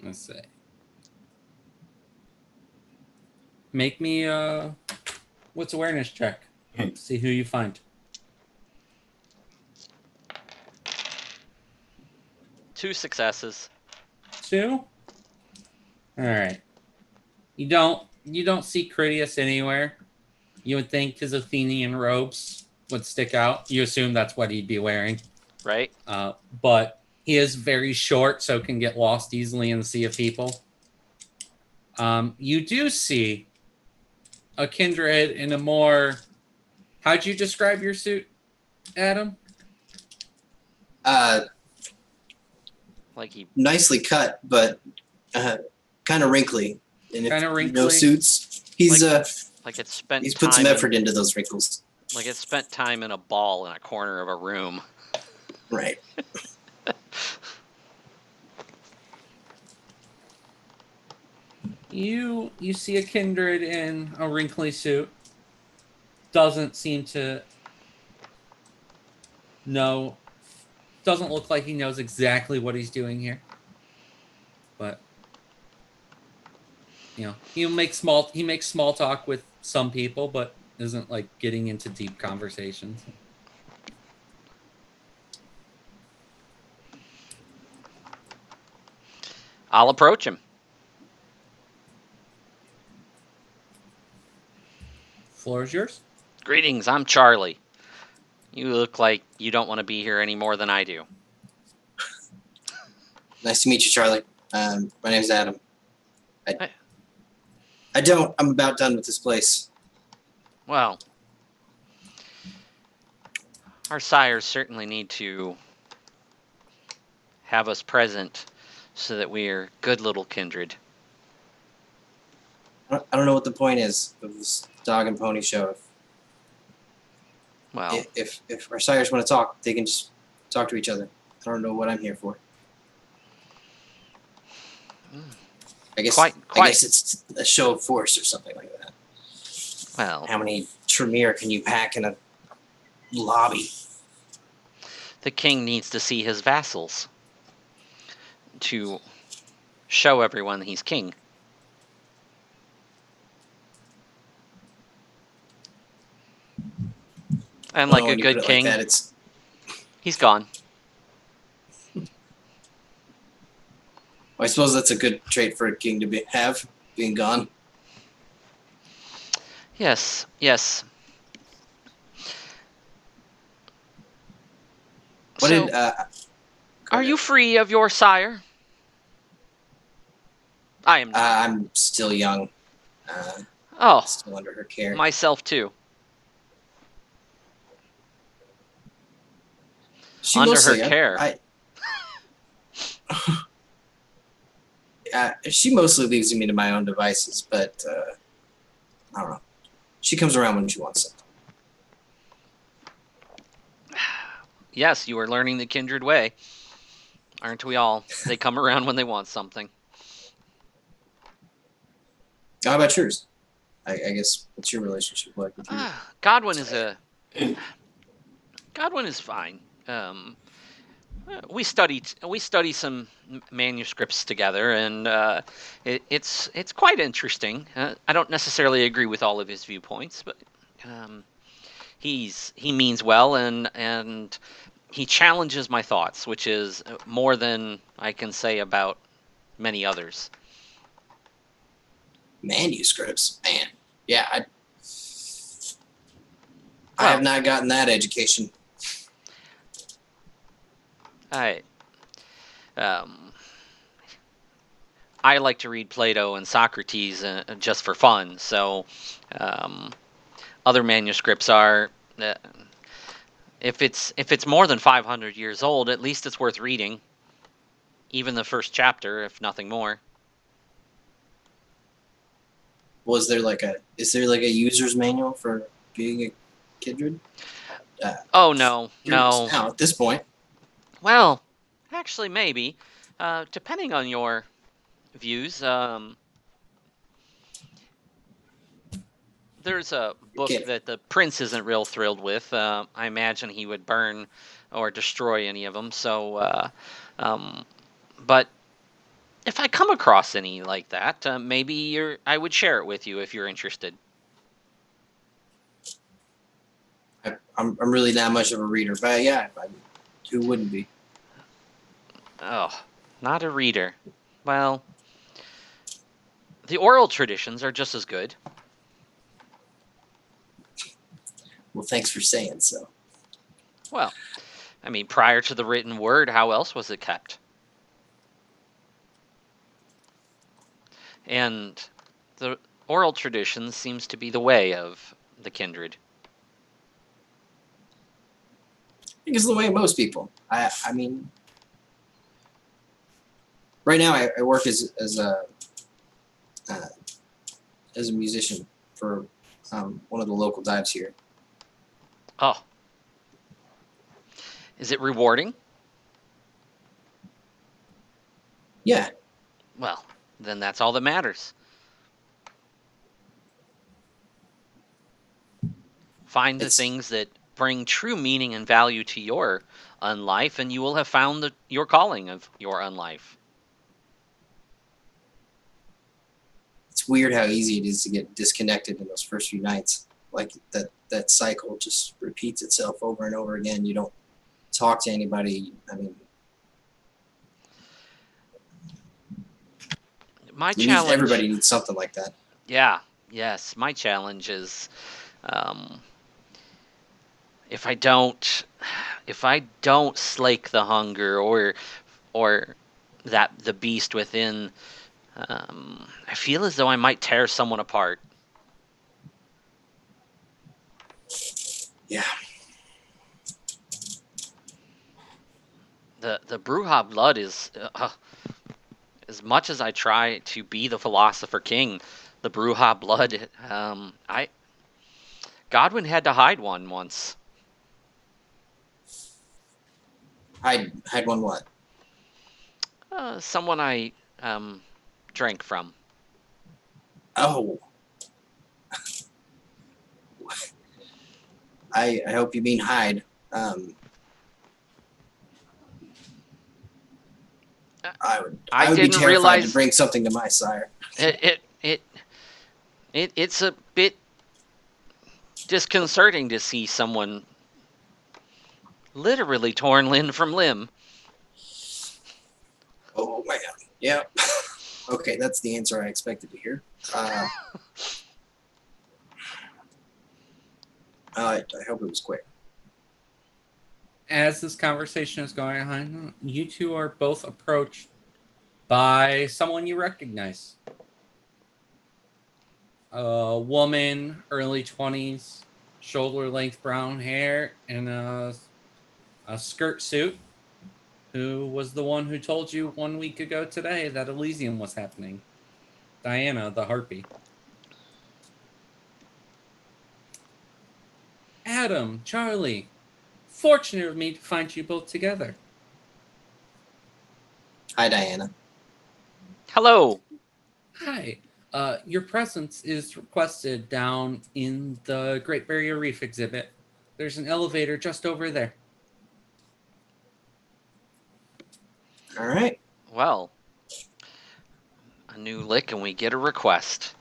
Let's see. Make me what's awareness check? See who you find. 2 successes. 2? All right. You don't see Critias anywhere. You would think his Athenian robes would stick out. You assume that's what he'd be wearing. Right. But he is very short, so can get lost easily in the sea of people. You do see a kindred in a more... How'd you describe your suit, Adam? Like he Nicely cut, but kind of wrinkly. And Kinda if wrinkly. no suits, he's like it's spent he's put some effort into those wrinkles. Like it's spent time in a ball in a corner of a room. Right. You see a kindred in a wrinkly suit. Doesn't seem to know. Doesn't look like he knows exactly what he's doing here. But he makes small talk with some people, but isn't like getting into deep conversations. I'll approach him. Floor is yours. Greetings, I'm Charlie. You look like you don't want to be here any more than I do. Nice to meet you, Charlie. My name's Adam. Hey. I'm about done with this place. Well, Our sires certainly need to have us present so that we are good little kindred. I don't know what the point is of this dog and pony show. Well, If our sires want to talk, they can just talk to each other. I don't know what I'm here for. I guess Quite. it's a show of force or something like that. Well, How many Tremere can you pack in a lobby? the king needs to see his vassals to show everyone he's king. And like Well, a when you good put it king, like that, he's gone. I suppose that's a good trait for a king to have, being gone. Yes, yes. What So, did? are you free of your sire? I am not. I'm still young. Oh, Still under her care. myself too. She Under mostly, her care. She mostly leaves me to my own devices, but I don't know. She comes around when she wants something. Yes, you are learning the kindred way. Aren't we all? They come around when they want something. How about yours? I guess, what's your relationship like with you? Godwin is fine. We study some manuscripts together, and it's quite interesting. I don't necessarily agree with all of his viewpoints, but he means well, and he challenges my thoughts, which is more than I can say about many others. Manuscripts, man. Yeah, I Well, have not gotten that education. I like to read Plato and Socrates just for fun. So other manuscripts are, if it's more than 500 years old, at least it's worth reading. Even the first chapter, if nothing more. Is there like a user's manual for being a kindred? Oh no. Now at this point. Well, actually, maybe. Depending on your views, there's a book that the prince isn't real thrilled with. I imagine he would burn or destroy any of them. So, but if I come across any like that, maybe I would share it with you if you're interested. I'm really not much of a reader, but yeah, who wouldn't be? Oh, not a reader. Well, the oral traditions are just as good. Well, thanks for saying so. Well, I mean, prior to the written word, how else was it kept? And the oral tradition seems to be the way of the kindred. I think it's the way of most people. I mean, right now I work as a musician for one of the local dives here. Oh. Is it rewarding? Yeah. Well, then that's all that matters. Find the things that bring true meaning and value to your unlife, and you will have found your calling of your unlife. It's weird how easy it is to get disconnected in those first few nights. Like that cycle just repeats itself over and over again. You don't talk to anybody. I mean, everybody needs something like that. Yeah. Yes. My challenge is, if I don't slake the hunger or that the beast within, I feel as though I might tear someone apart. Yeah. the Bruja blood is as much as I try to be the philosopher king, the Bruja blood. Godwin had to hide one once. Hide one what? Someone I drank from. Oh. I hope you mean hide. I would be didn't terrified realize to bring something to my sire. It's a bit disconcerting to see someone literally torn limb from limb. Oh my god. Yep. Okay, that's the answer I expected to hear. I hope it was quick. As this conversation is going on, you two are both approached by someone you recognize. A woman, early 20s, shoulder-length brown hair, and a skirt suit, who was the one who told you 1 week ago today that Elysium was happening. Diana, the harpy. Adam, Charlie, fortunate of me to find you both together. Hi, Diana. Hello. Hi. Your presence is requested down in the Great Barrier Reef exhibit. There's an elevator just over there. All right. Well, a new lick and we get a request.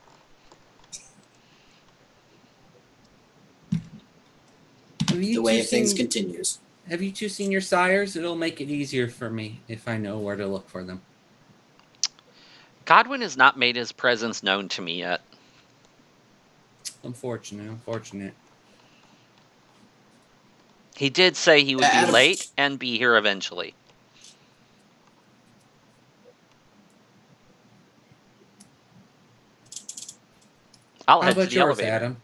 The way of things continues. Have you two seen your sires? It'll make it easier for me if I know where to look for them. Godwin has not made his presence known to me yet. Unfortunate. He did say he would be Adam. late and be here eventually. I'll How head to about the yours, elevator. Adam?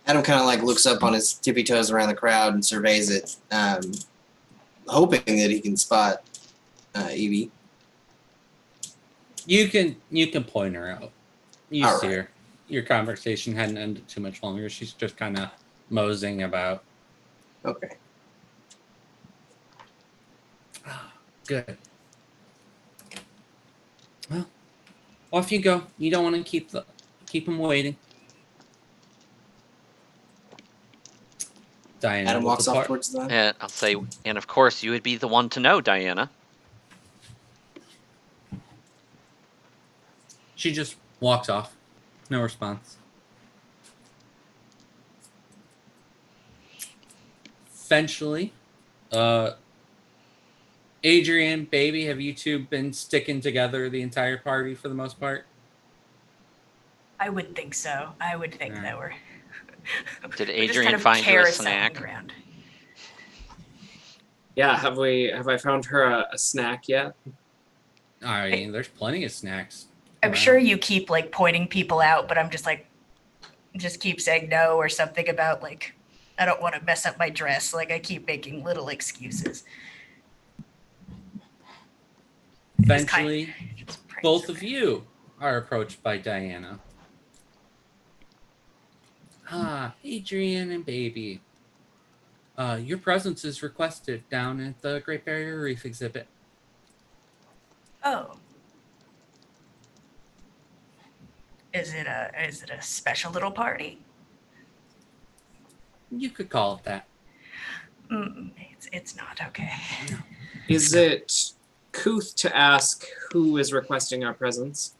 Adam kind of like looks up on his tippy toes around the crowd and surveys it, hoping that he can spot Evie. You can point her out. You All see right. her. Your conversation hadn't ended too much longer. She's just kind of moseying about. Okay. Good. Well, off you go. You don't want to keep them waiting. Diana Adam will walks off depart. towards the. And I'll say, and of course, you would be the one to know, Diana. She just walks off. No response. Eventually, Adrian, baby, have you two been sticking together the entire party for the most part? I would think so. I would think Yeah. that we're. Did we're just Adrian kind of find you a carrots on the snack? ground. Yeah, have I found her a snack yet? I mean, there's plenty of snacks. I'm around. sure you keep like pointing people out, but I'm just keep saying no or something about like, I don't want to mess up my dress. Like I keep making little excuses. Eventually, Just praise both her. of you are approached by Diana. Adrian and baby. Your presence is requested down at the Great Barrier Reef exhibit. Oh. Is it a special little party? You could call it that. It's not okay. Is it couth to ask who is requesting our presence?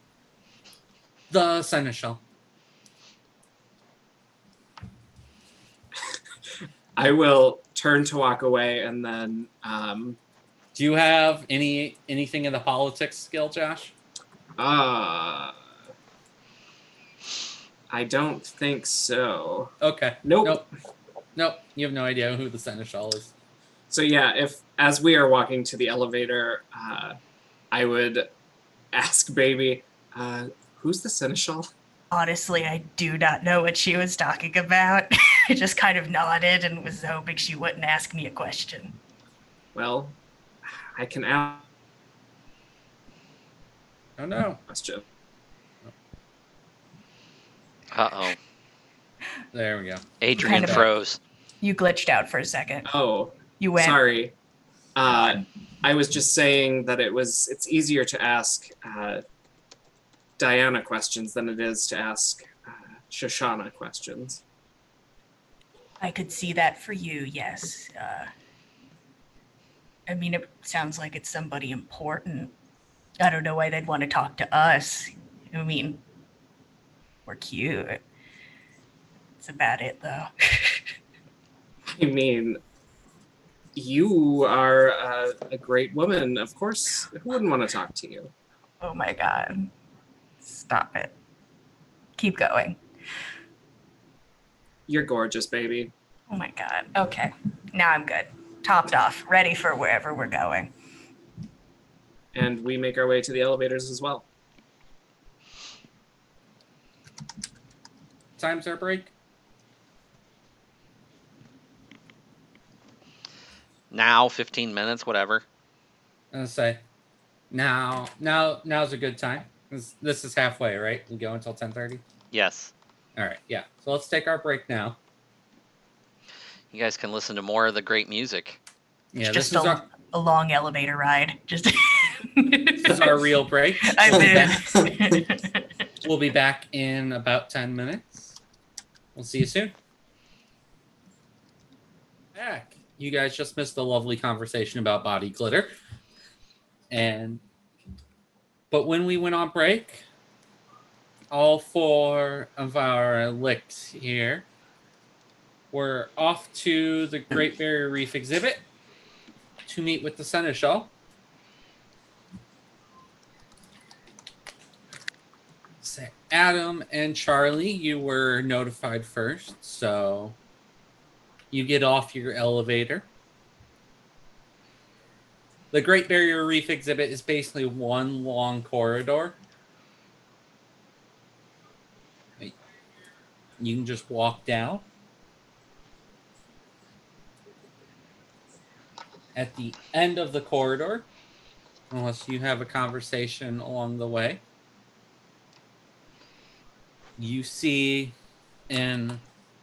The Seneschal. I will turn to walk away and then Do you have anything in the politics skill, Josh? I don't think so. Okay. Nope. Nope. You have no idea who the Seneschal is. So yeah, if as we are walking to the elevator, I would ask baby, who's the seneschal? Honestly, I do not know what she was talking about. I just kind of nodded and was hoping she wouldn't ask me a question. Well, I can ask Oh no. a question. Uh-oh. There we go. Adrian Kind of- froze. You glitched out for a second. Oh, You went. sorry. gone. I was just saying that it's easier to ask Diana questions than it is to ask Shoshana questions. I could see that for you, yes. I mean, it sounds like it's somebody important. I don't know why they'd want to talk to us. I mean, we're cute. That's about it, though. I mean, you are a great woman. Of course, who wouldn't want to talk to you? Oh my god. Stop it. Keep going. You're gorgeous, baby. Oh my god. Okay. Now I'm good. Topped off. Ready for wherever we're going. And we make our way to the elevators as well. Time's our break. Now, 15 minutes, whatever. I'll say, now's a good time. This is halfway, right? We go until 10:30. Yes. All right, yeah. So let's take our break now. You guys can listen to more of the great music. Yeah, It's this just is a long elevator ride. Just this is our real break. I'm We'll be in. back- We'll be back in about 10 minutes. We'll see you soon. Back. You guys just missed a lovely conversation about body glitter. But when we went on break, all four of our licks here were off to the Great Barrier Reef exhibit to meet with the Seneschal. So Adam and Charlie, you were notified first, so you get off your elevator. The Great Barrier Reef exhibit is basically one long corridor. You can just walk down. At the end of the corridor, unless you have a conversation along the way, you see an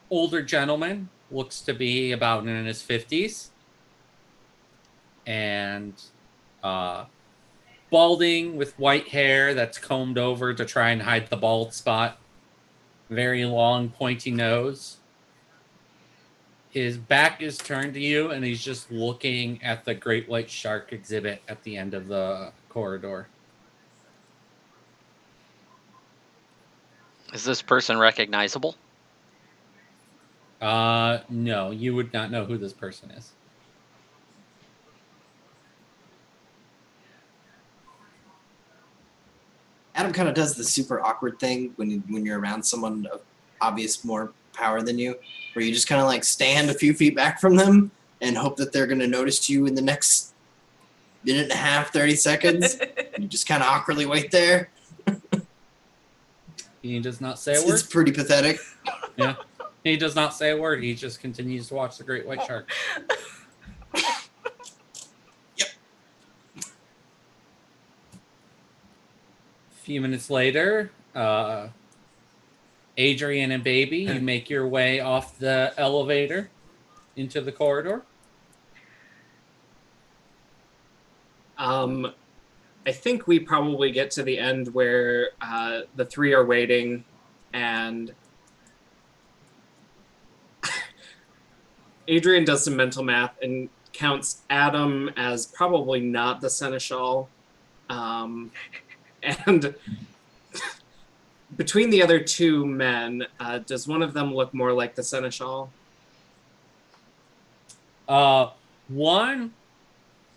older gentleman, looks to be about in his 50s, and balding with white hair that's combed over to try and hide the bald spot. Very long, pointy nose. His back is turned to you, and he's just looking at the great white shark exhibit at the end of the corridor. Is this person recognizable? No, you would not know who this person is. Adam kind of does the super awkward thing when you're around someone of obvious more power than you, where you just kind of like stand a few feet back from them and hope that they're going to notice you in the next minute and a half, 30 seconds. You just kind of awkwardly wait there. He does not say a word. It's pretty pathetic. Yeah. He does not say a word. He just continues to watch the great white shark. Yep. A few minutes later, Adrian and Baby, you make your way off the elevator into the corridor. I think we probably get to the end where the three are waiting, and Adrian does some mental math and counts Adam as probably not the Seneschal. And between the other two men, does one of them look more like the Seneschal? One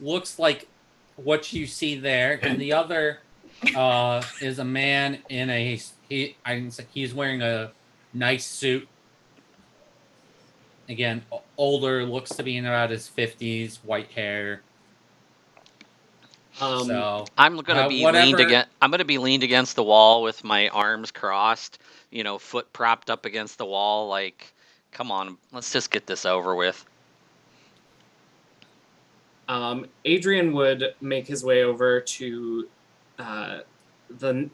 looks like what you see there, and the other is a man in he's wearing a nice suit. Again, older, looks to be in about his 50s, white hair. So I'm gonna be leaned against. I'm gonna be leaned against the wall with my arms crossed, foot propped up against the wall, like Come on, let's just get this over with. Adrian would make his way over to the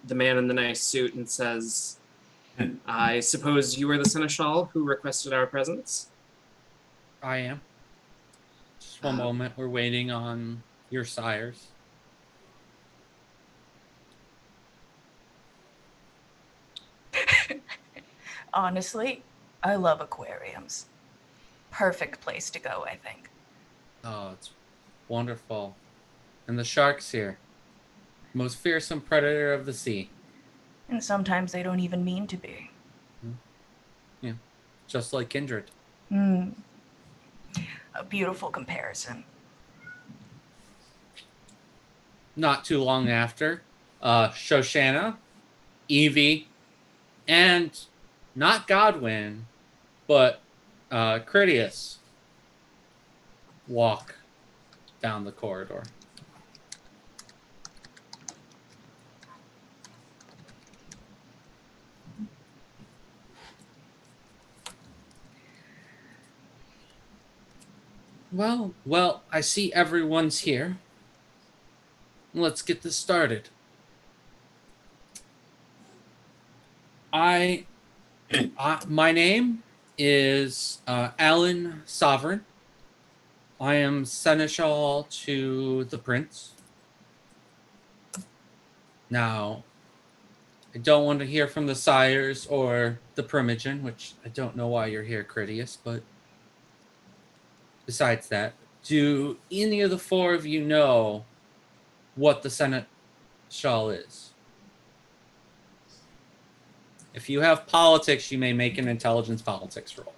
man in the nice suit and says, "I suppose you are the seneschal who requested our presence." I am. Just one moment. We're waiting on your sires. Honestly, I love aquariums. Perfect place to go, I think. Oh, it's wonderful. And the sharks here. Most fearsome predator of the sea. And sometimes they don't even mean to be. Yeah. Just like Kindred. Hmm. A beautiful comparison. Not too long after, Shoshana, Evie, and not Godwin, but Critias walk down the corridor. Well, I see everyone's here. Let's get this started. My name is Alan Sovereign. I am seneschal to the prince. Now, I don't want to hear from the sires or the primogen, which I don't know why you're here, Critias, but besides that, do any of the four of you know what the seneschal is? If you have politics, you may make an intelligence politics roll.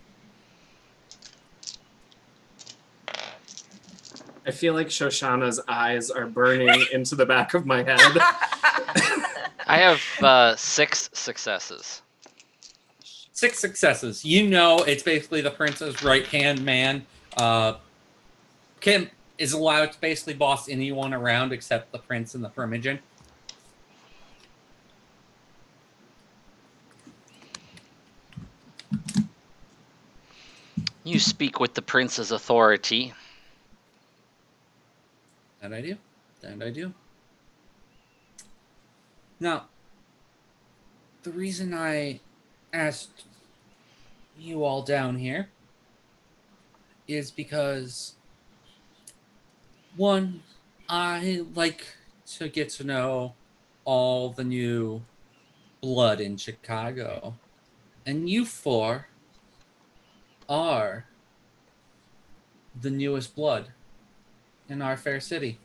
I feel like Shoshana's eyes are burning into the back of my head. I have 6 successes. 6 successes. You know it's basically the prince's right-hand man. Kim is allowed to basically boss anyone around except the prince and the primogen. You speak with the prince's authority. That I do. That I do. Now, the reason I asked you all down here is because, one, I like to get to know all the new blood in Chicago. And you four are the newest blood in our fair city.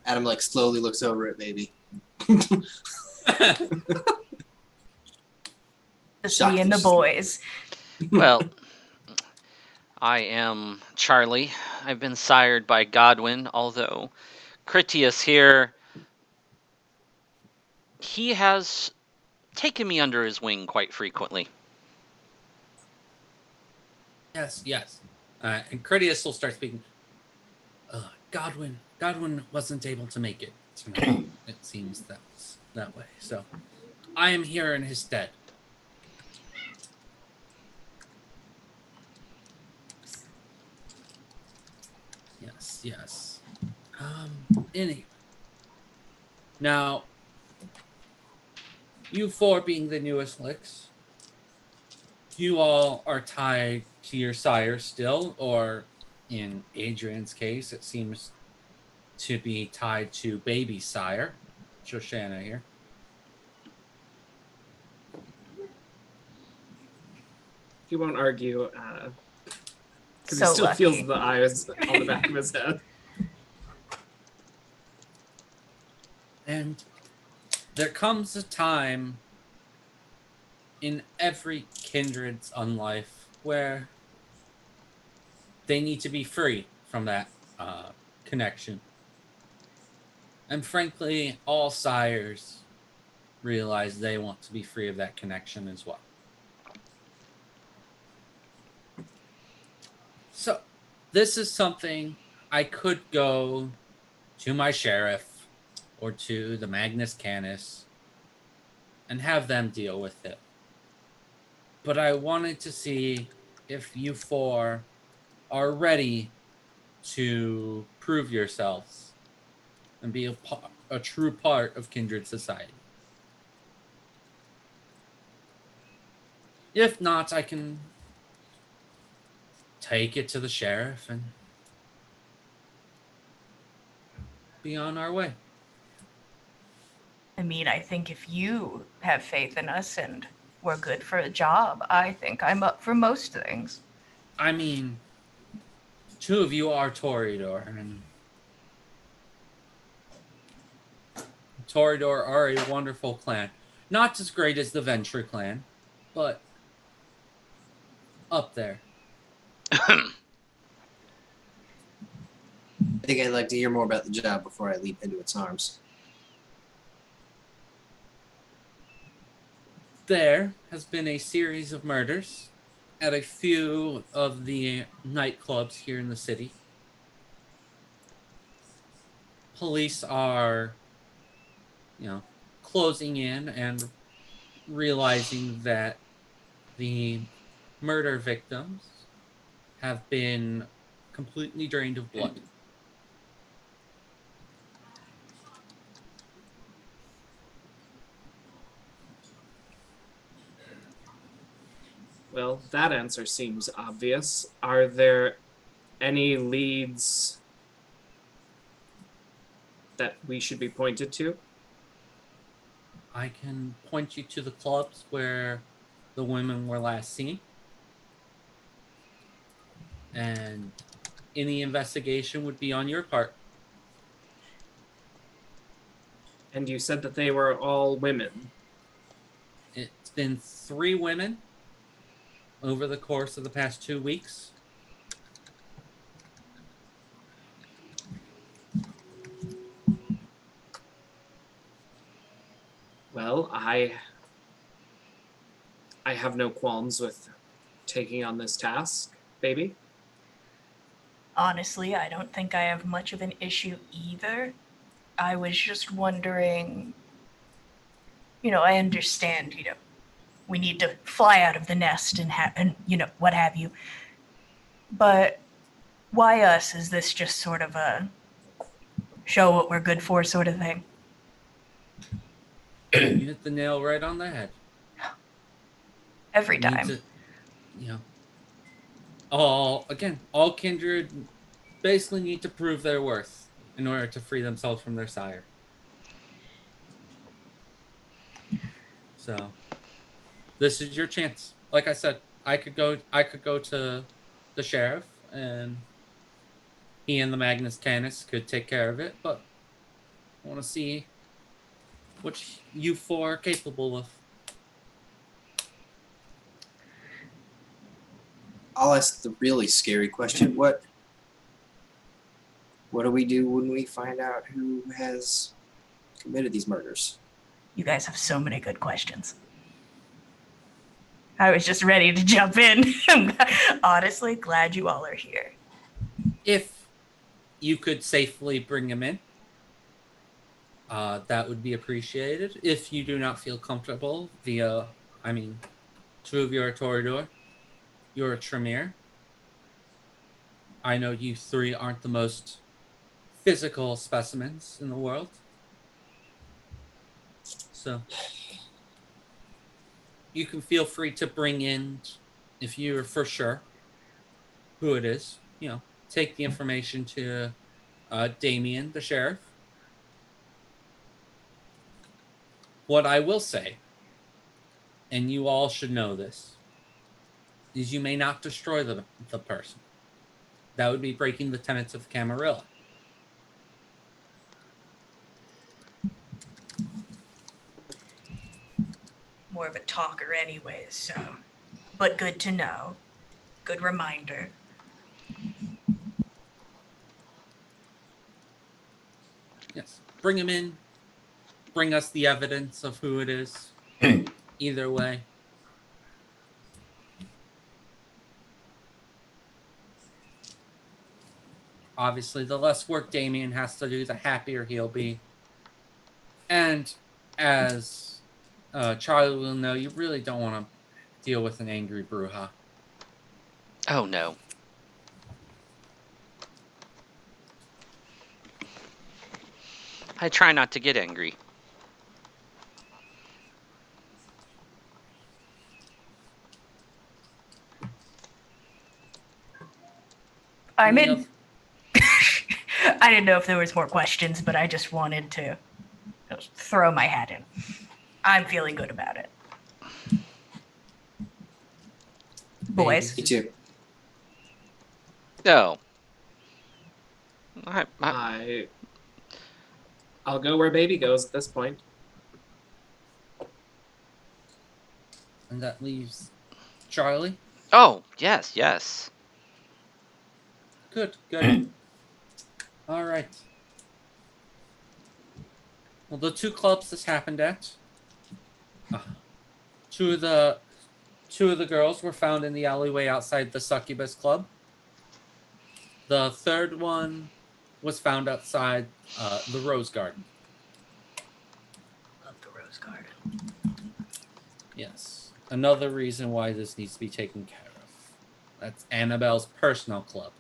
Adam like slowly looks over at baby. Just me and the boys. Well, I am Charlie. I've been sired by Godwin, although Critias here, he has taken me under his wing quite frequently. Yes. And Critias will start speaking. Godwin wasn't able to make it tonight. It seems that way. So I am here in his stead. Yes. Anyway. Now, you four being the newest licks, you all are tied to your sire still, or in Adrian's case, it seems to be tied to baby sire, Shoshana here. He won't argue because So he still lucky. feels the eyes on the back of his head. And there comes a time in every kindred's unlife where they need to be free from that connection. And frankly, all sires realize they want to be free of that connection as well. So, this is something I could go to my sheriff or to the Magnus Canis and have them deal with it. But I wanted to see if you four are ready to prove yourselves and be a true part of kindred society. If not, I can take it to the sheriff and be on our way. I mean, I think if you have faith in us and we're good for a job, I think I'm up for most things. I mean, two of you are Toreador, and Toreador are a wonderful clan. Not as great as the Venture clan, but up there. I think I'd like to hear more about the job before I leap into its arms. There has been a series of murders at a few of the nightclubs here in the city. Police are, closing in and realizing that the murder victims have been completely drained of blood. Well, that answer seems obvious. Are there any leads that we should be pointed to? I can point you to the clubs where the women were last seen. And any investigation would be on your part. And you said that they were all women. It's been 3 women over the course of the past 2 weeks. Well, I have no qualms with taking on this task, baby. Honestly, I don't think I have much of an issue either. I was just wondering, I understand, we need to fly out of the nest and what have you. But why us? Is this just sort of a show what we're good for sort of thing? You hit the nail right on the head. Every You need time. to, all kindred basically need to prove their worth in order to free themselves from their sire. So, this is your chance. Like I said, I could go to the sheriff, and he and the Magnus Canis could take care of it, but I want to see what you four are capable of. I'll ask the really scary question. What do we do when we find out who has committed these murders? You guys have so many good questions. I was just ready to jump in. Honestly, glad you all are here. If you could safely bring him in, that would be appreciated. If you do not feel comfortable two of you are Toreador, you're a Tremere. I know you 3 aren't the most physical specimens in the world. So you can feel free to bring in, if you're for sure who it is, take the information to Damien, the sheriff. What I will say, and you all should know this, is you may not destroy the person. That would be breaking the tenets of the Camarilla. More of a talker anyways, so. But good to know. Good reminder. Yes. Bring him in. Bring us the evidence of who it is. Either way. Obviously, the less work Damien has to do, the happier he'll be. And as Charlie will know you really don't want to deal with an angry Bruja. Oh no. I try not to get angry. I'm Any in. oth- I didn't know if there was more questions, but I just wanted to just throw my hat in. I'm feeling good about it. Boys, Me too. No. I'll go where baby goes at this point. And that leaves Charlie. Oh, yes, yes. Good, good. All right. Well, the two clubs this happened at. Uh, two of the girls were found in the alleyway outside the Succubus Club. The third one was found outside the Rose Garden. love the Rose Garden. Yes. Another reason why this needs to be taken care of. That's Annabelle's personal club.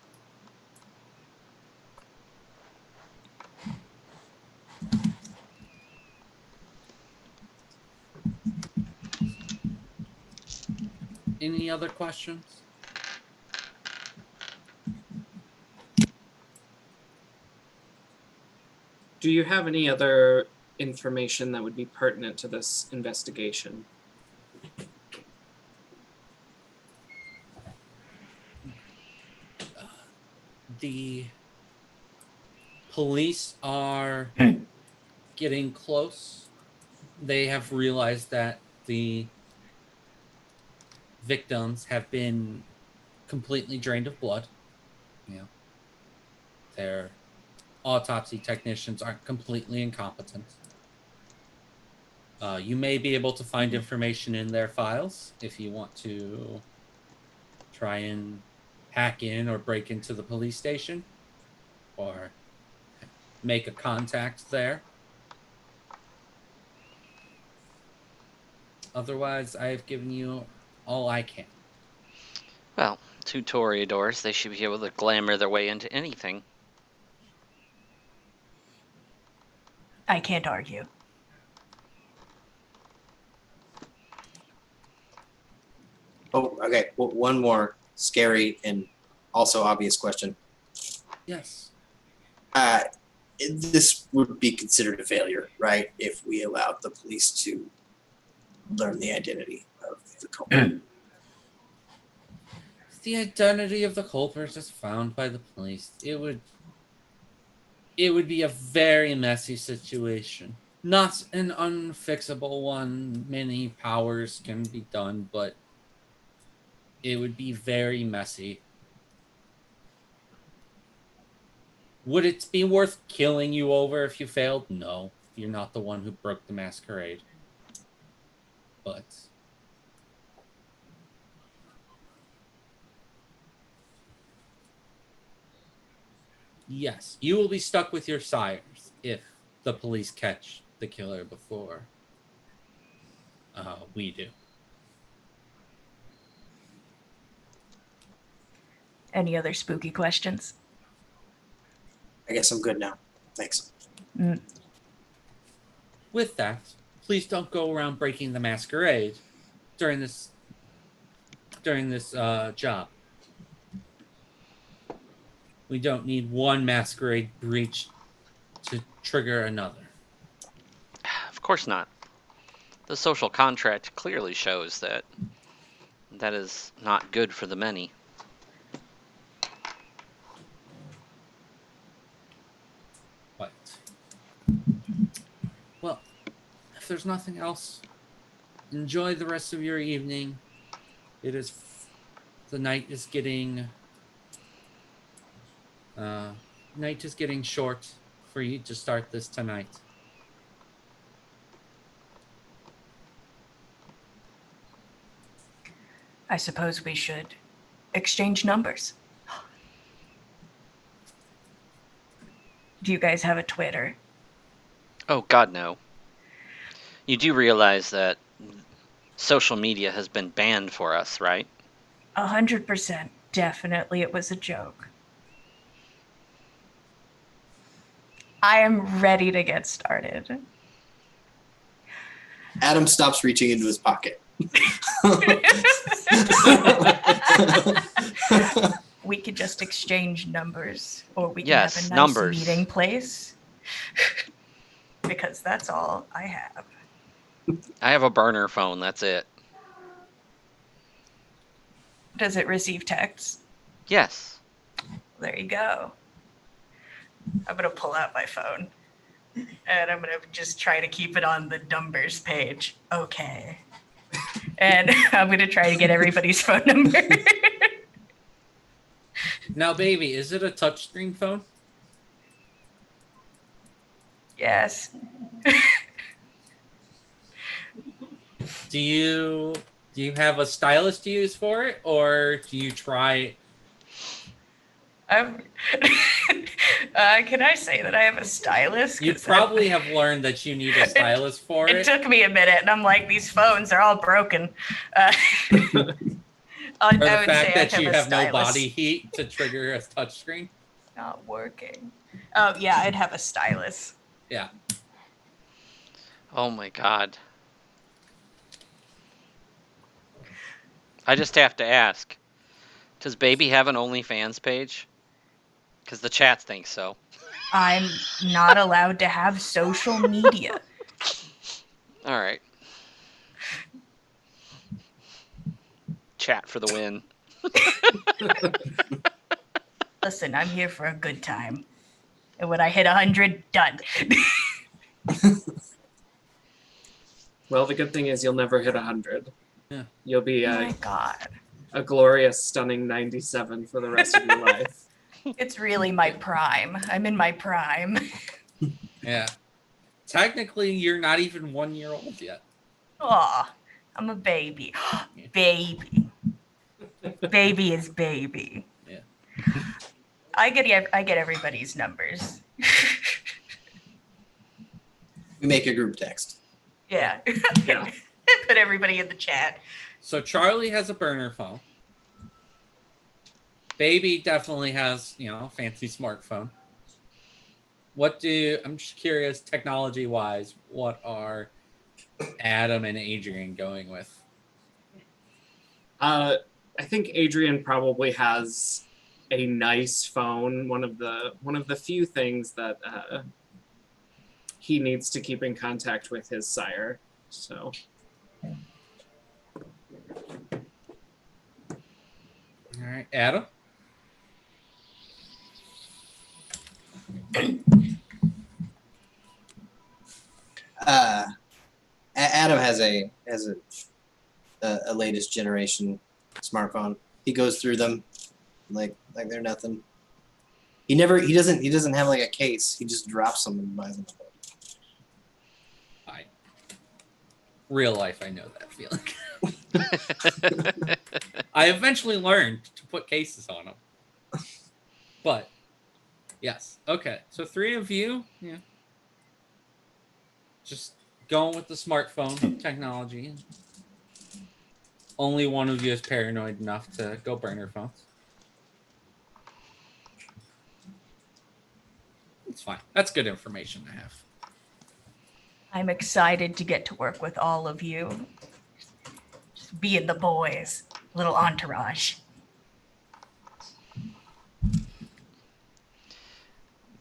Any other questions? Do you have any other information that would be pertinent to this investigation? The police are getting close. They have realized that the victims have been completely drained of blood. You know, their autopsy technicians aren't completely incompetent. You may be able to find information in their files if you want to try and hack in or break into the police station or make a contact there. Otherwise, I have given you all I can. Well, two Toreadors, they should be able to glamour their way into anything. I can't argue. Oh, okay. Well, one more scary and also obvious question. Yes. This would be considered a failure, right? If we allowed the police to learn the identity of the culprit. The identity of the culprit is found by the police. It would be a very messy situation. Not an unfixable one. Many powers can be done, but it would be very messy. Would it be worth killing you over if you failed? No. You're not the one who broke the masquerade. But yes, you will be stuck with your sires if the police catch the killer before we do. Any other spooky questions? I guess I'm good now. Thanks. With that, please don't go around breaking the masquerade during this job. We don't need one masquerade breach to trigger another. Of course not. The social contract clearly shows that that is not good for the many. But well, if there's nothing else, enjoy the rest of your evening. The night is getting short for you to start this tonight. I suppose we should exchange numbers. Do you guys have a Twitter? Oh, God, no. You do realize that social media has been banned for us, right? 100%. Definitely it was a joke. I am ready to get started. Adam stops reaching into his pocket. We could just exchange numbers, or we can Yes, have a nice numbers. meeting place. Because that's all I have. I have a burner phone. That's it. Does it receive texts? Yes. There you go. I'm gonna pull out my phone, and I'm gonna just try to keep it on the numbers page. Okay. And I'm gonna try to get everybody's phone number. Now, baby, is it a touchscreen phone? Yes. Do you have a stylus to use for it, or do you try? I'm. Can I say that I have a stylus? You 'Cause probably have learned that you need a stylus for It it. took me a minute, and I'm like, these phones are all broken. I Or the would say fact I that you a have no stylus. body heat to trigger a touchscreen. Not working. Oh yeah, I'd have a stylus. Yeah. Oh my god. I just have to ask. Does baby have an OnlyFans page? Because the chat thinks so. I'm not allowed to have social media. All right. Chat for the win. Listen, I'm here for a good time. And when I hit 100, done. Well, the good thing is you'll never hit 100. Yeah. You'll be Oh my God. a glorious, stunning 97 for the rest of your life. It's really my prime. I'm in my prime. Yeah. Technically, you're not even 1 year old yet. Aw, I'm a baby. Baby. Baby is baby. Yeah. I get everybody's numbers. We make a group text. Yeah. Yeah. Put everybody in the chat. So Charlie has a burner phone. Baby definitely has, a fancy smartphone. I'm just curious, technology-wise, what are Adam and Adrian going with? I think Adrian probably has a nice phone. One of the few things that he needs to keep in contact with his sire. So All right, Adam? Adam has a latest generation smartphone. He goes through them like they're nothing. He doesn't have like a case. He just drops them and buys them. Real life, I know that feeling. I eventually learned to put cases on them. But, yes. Okay, so 3 of you, just going with the smartphone technology. Only one of you is paranoid enough to go burner phones. It's fine. That's good information to have. I'm excited to get to work with all of you. Just being the boys. Little entourage.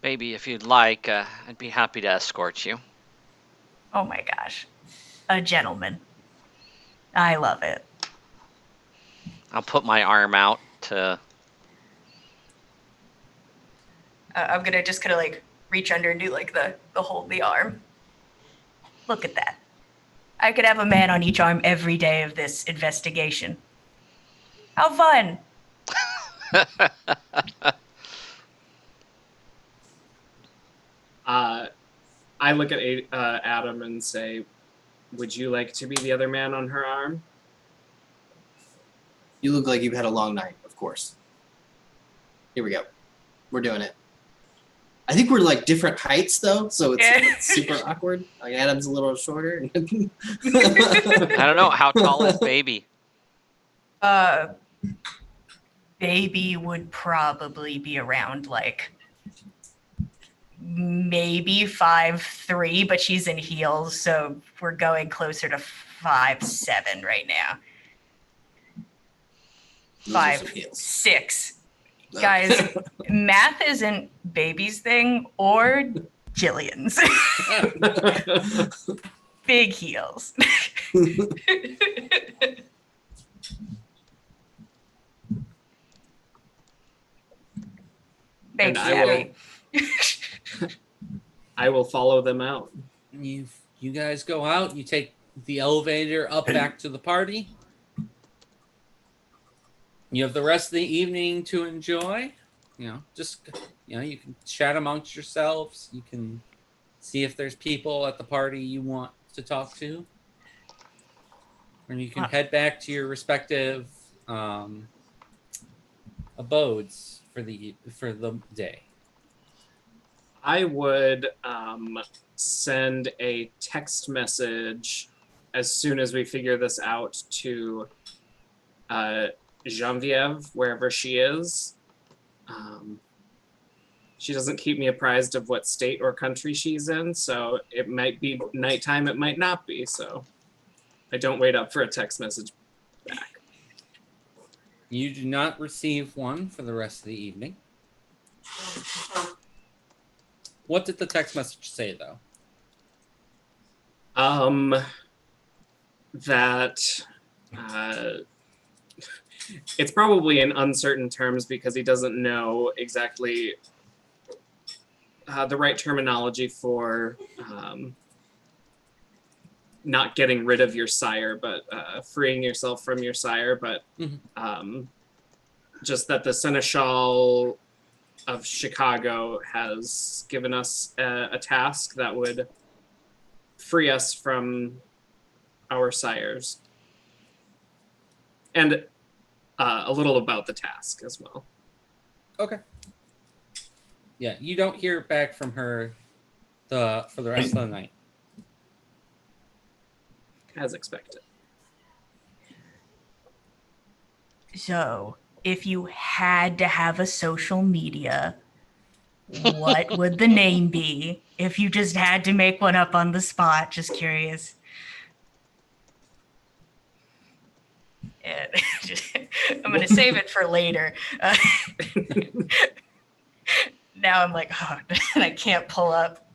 Baby, if you'd like, I'd be happy to escort you. Oh my gosh. A gentleman. I love it. I'll put my arm out to... I'm gonna just kind of like reach under and do like the hold the arm. Look at that. I could have a man on each arm every day of this investigation. How fun! I look at Adam and say, "Would you like to be the other man on her arm?" You look like you've had a long night, of course. Here we go. We're doing it. I think we're like different heights though, so Yeah. it's super awkward. Like Adam's a little shorter. I don't know. How tall is baby? Baby would probably be around like maybe 5'3", but she's in heels, so we're going closer to 5'7" right now. Those are some heels. 5'6". Guys, math isn't baby's thing or Jillian's. Big heels. And Thanks, I will- Abby. I will follow them out. You guys go out. You take the elevator up back to the party. You have the rest of the evening to enjoy. You can chat amongst yourselves. You can see if there's people at the party you want to talk to. And you can head back to your respective abodes for the day. I would send a text message as soon as we figure this out to Genevieve, wherever she is. She doesn't keep me apprised of what state or country she's in, so it might be nighttime, it might not be, so I don't wait up for a text message back. You do not receive one for the rest of the evening. What did the text message say, though? That it's probably in uncertain terms because he doesn't know exactly the right terminology for not getting rid of your sire, but freeing yourself from your sire, but just that the Seneschal of Chicago has given us a task that would free us from our sires. And a little about the task as well. Okay. Yeah, you don't hear back from her for the rest of the night. As expected. So, if you had to have a social media, what would the name be? If you just had to make one up on the spot, just curious. Yeah, I'm going to save it for later. Now I'm like, oh, I can't pull up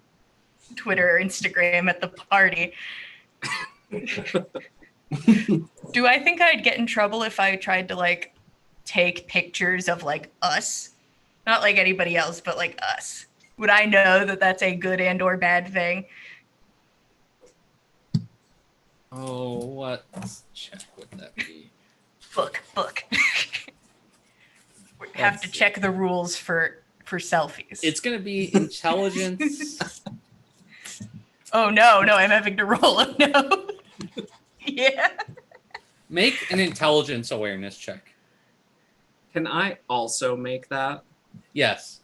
Twitter or Instagram at the party. Do I think I'd get in trouble if I tried to like take pictures of like us? Not like anybody else, but like us. Would I know that that's a good and or bad thing? Oh, what check would that be? Book. We have to check the rules for selfies. It's going to be intelligence. Oh no, I'm having to roll. Oh no. Yeah. Make an intelligence awareness check. Can I also make that? Yes.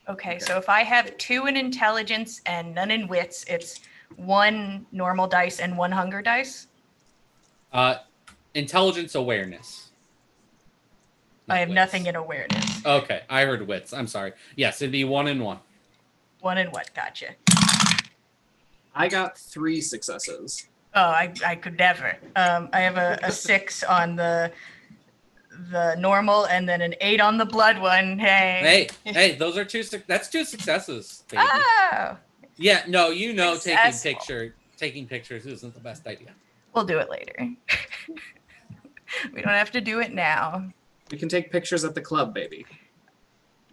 Okay, so if I have 2 in intelligence and none in wits, it's 1 normal dice and 1 hunger dice. Intelligence awareness. I have Wits. nothing in awareness. Okay, I heard wits. I'm sorry. Yes, it'd be 1 and 1. 1 in what? Gotcha. I got 3 successes. Oh, I could never. I have a 6 on the normal and then an 8 on the blood one. Hey. Hey, those are that's 2 successes, baby. Oh. Yeah, no, Successful. taking pictures isn't the best idea. We'll do it later. We don't have to do it now. We can take pictures at the club, baby.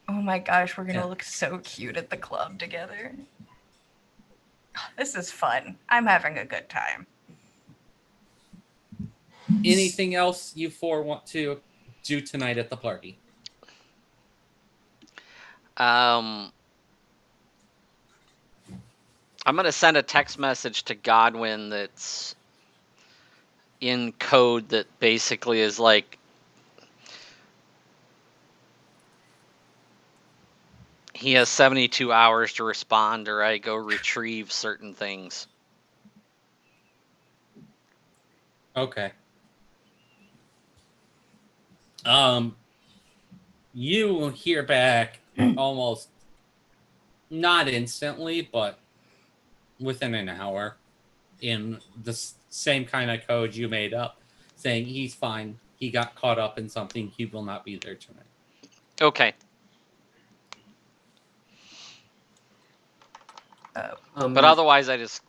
Oh my gosh, we're gonna Yeah. look so cute at the club together. This is fun. I'm having a good time. Anything else you 4 want to do tonight at the party? I'm going to send a text message to Godwin that's in code that basically is like He has 72 hours to respond, or I go retrieve certain things. Okay. You hear back almost not instantly, but within an hour in the same kind of code you made up, saying he's fine. He got caught up in something. He will not be there tonight. Okay. But otherwise, I just,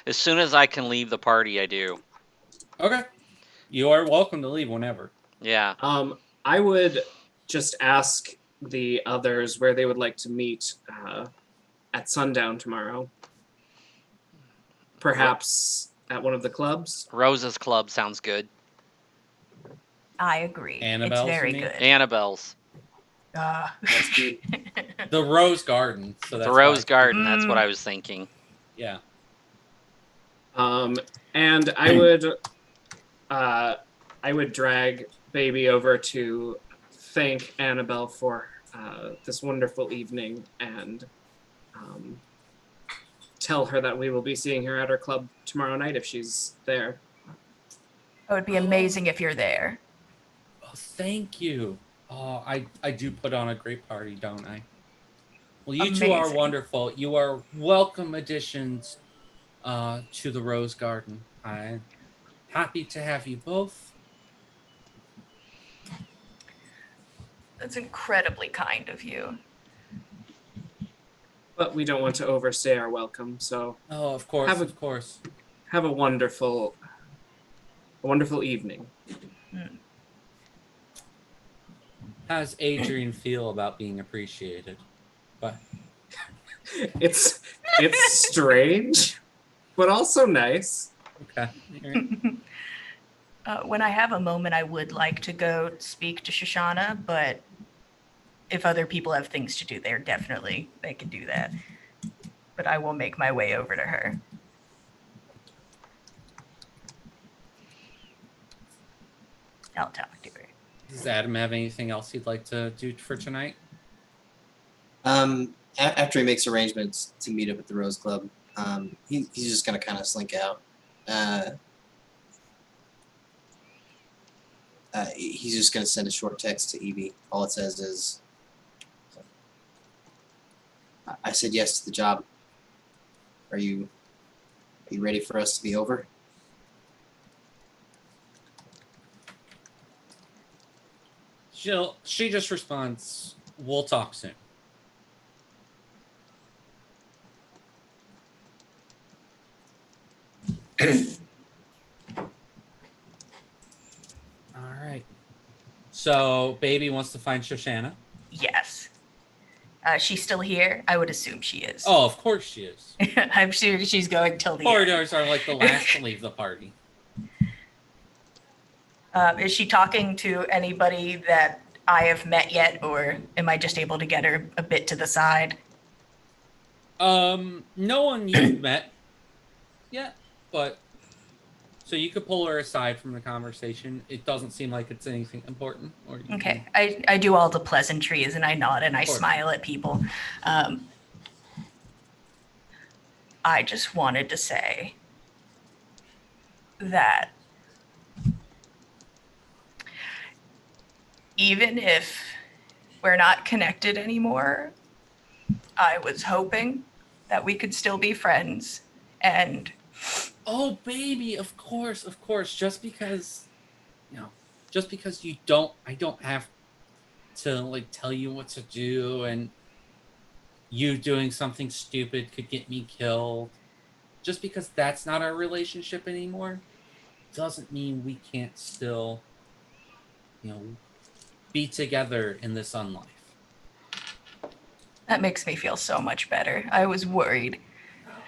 as soon as I can leave the party, I do. Okay. You are welcome to leave whenever. Yeah. I would just ask the others where they would like to meet at sundown tomorrow. Perhaps at one of the clubs. Rose's Club sounds good. I agree. Annabelle's, It's very you mean? good. Annabelle's. That's good. The Rose Garden. So that's The Rose why- Garden, that's what I was thinking. Yeah. And I would drag Baby over to thank Annabelle for this wonderful evening and tell her that we will be seeing her at her club tomorrow night if she's there. It would be amazing if you're there. Oh, thank you. Oh, I do put on a great party, don't I? Well, you two are Amazing. wonderful. You are welcome additions to the Rose Garden. I'm happy to have you both. That's incredibly kind of you. But we don't want to overstay our welcome, so Oh, of course, Have a- of course. have a wonderful evening. How's Adrian feel about being appreciated? But It's strange, but also nice. okay. All right. When I have a moment, I would like to go speak to Shoshana, but if other people have things to do there, definitely they can do that. But I will make my way over to her. I'll talk to her. Does Adam have anything else he'd like to do for tonight? After he makes arrangements to meet up at the Rose Club, he's just gonna kind of slink out. He's just gonna send a short text to Evie. All it says is, "I said yes to the job. Are you ready for us to be over?" She just responds, "We'll talk soon." All right. So, Baby wants to find Shoshana. Yes. She's still here? I would assume she is. Oh, of course she is. I'm sure she's going till the end. Corridors are like the last to leave the party. Is she talking to anybody that I have met yet, or am I just able to get her a bit to the side? No one you've met yet, but so you could pull her aside from the conversation. It doesn't seem like it's anything important. Or you Okay, I do all the pleasantries and I nod and I Of course. smile at people. I just wanted to say that even if we're not connected anymore, I was hoping that we could still be friends. And Oh, Baby, of course. Just because, I don't have to like tell you what to do, and you doing something stupid could get me killed. Just because that's not our relationship anymore, doesn't mean we can't still, be together in this unlife. that makes me feel so much better. I was worried.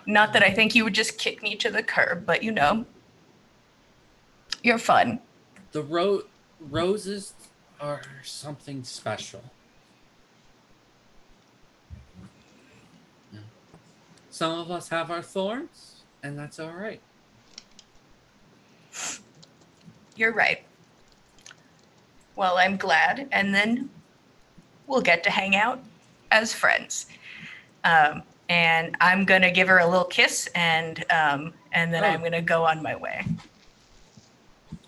Not that I think you would just kick me to the curb, but you're fun. The roses are something special. Yeah. Some of us have our thorns, and that's all right. You're right. Well, I'm glad, and then we'll get to hang out as friends. And I'm gonna give her a little kiss, and then Oh. I'm gonna go on my way.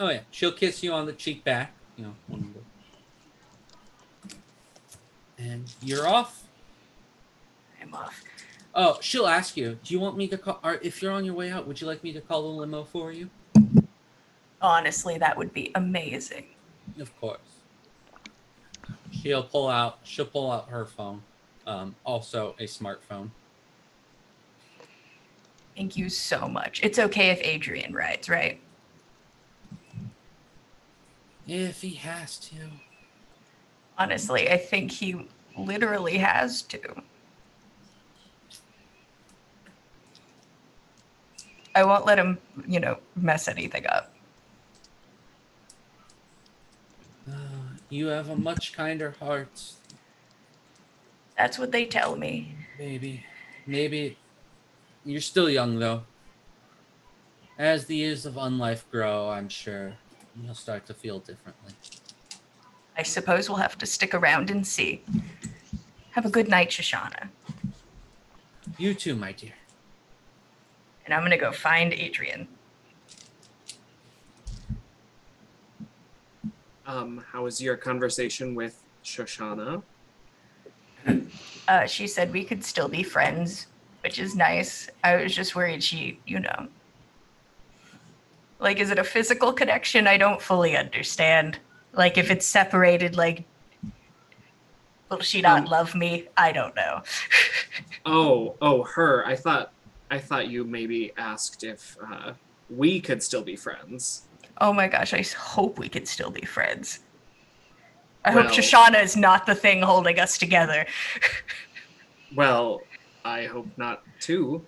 Oh yeah, she'll kiss you on the cheek back. And you're off. I'm off. Oh, she'll ask you, do you want me to call, or if you're on your way out, would you like me to call the limo for you? Honestly, that would be amazing. Of course. She'll pull out her phone, also a smartphone. Thank you so much. It's okay if Adrian rides, right? If he has to. Honestly, I think he literally has to. I won't let him, mess anything up. You have a much kinder heart. That's what they tell me. Maybe you're still young though. As the years of unlife grow, I'm sure you'll start to feel differently. I suppose we'll have to stick around and see. Have a good night, Shoshana. You too, my dear. And I'm gonna go find Adrian. How was your conversation with Shoshana? She said we could still be friends, which is nice. I was just worried she, Like, is it a physical connection? I don't fully understand. Like, if it's separated, like, will she not love me? I don't know. Her. I thought you maybe asked if we could still be friends. Oh my gosh, I hope we could still be friends. I Well- hope Shoshana is not the thing holding us together. Well, I hope not too.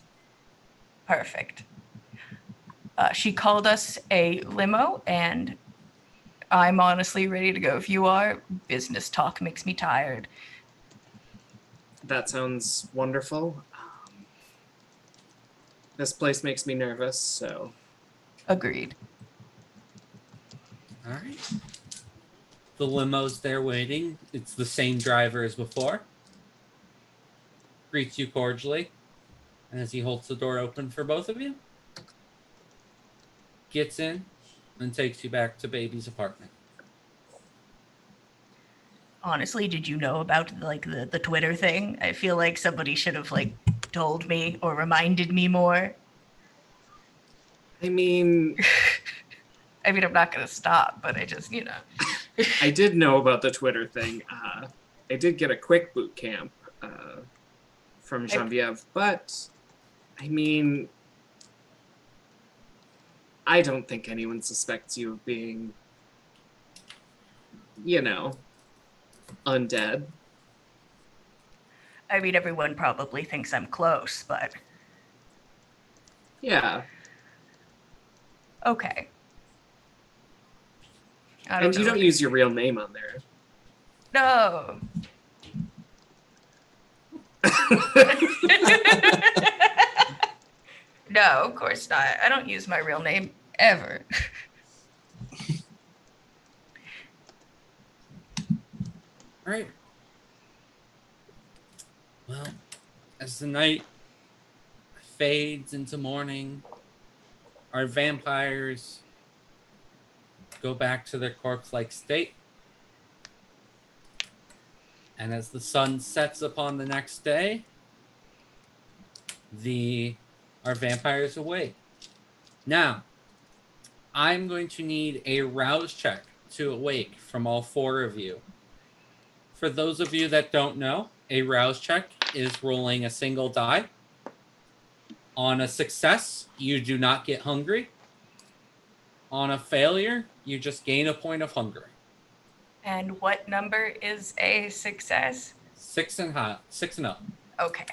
Perfect. She called us a limo, and I'm honestly ready to go. If you are, business talk makes me tired. That sounds wonderful. This place makes me nervous, so... Agreed. All right. The limo's there waiting. It's the same driver as before. Greets you cordially. And as he holds the door open for both of you, gets in and takes you back to Baby's apartment. Honestly, did you know about the Twitter thing? I feel like somebody should have told me or reminded me more. I mean... I mean, I'm not gonna stop, but I just, I did know about the Twitter thing. I did get a quick boot camp from Genevieve, but I mean, I don't think anyone suspects you of being, undead. I mean, everyone probably thinks I'm close, but Yeah. okay. And you don't use your real name on there. No. No, of course not. I don't use my real name ever. All right. Well, as the night fades into morning, our vampires go back to their corpse-like state. And as the sun sets upon the next day, our vampires awake. Now, I'm going to need a rouse check to awake from all four of you. For those of you that don't know, a rouse check is rolling a single die. On a success, you do not get hungry. On a failure, you just gain a point of hunger. And what number is a success? 6 and up. Okay.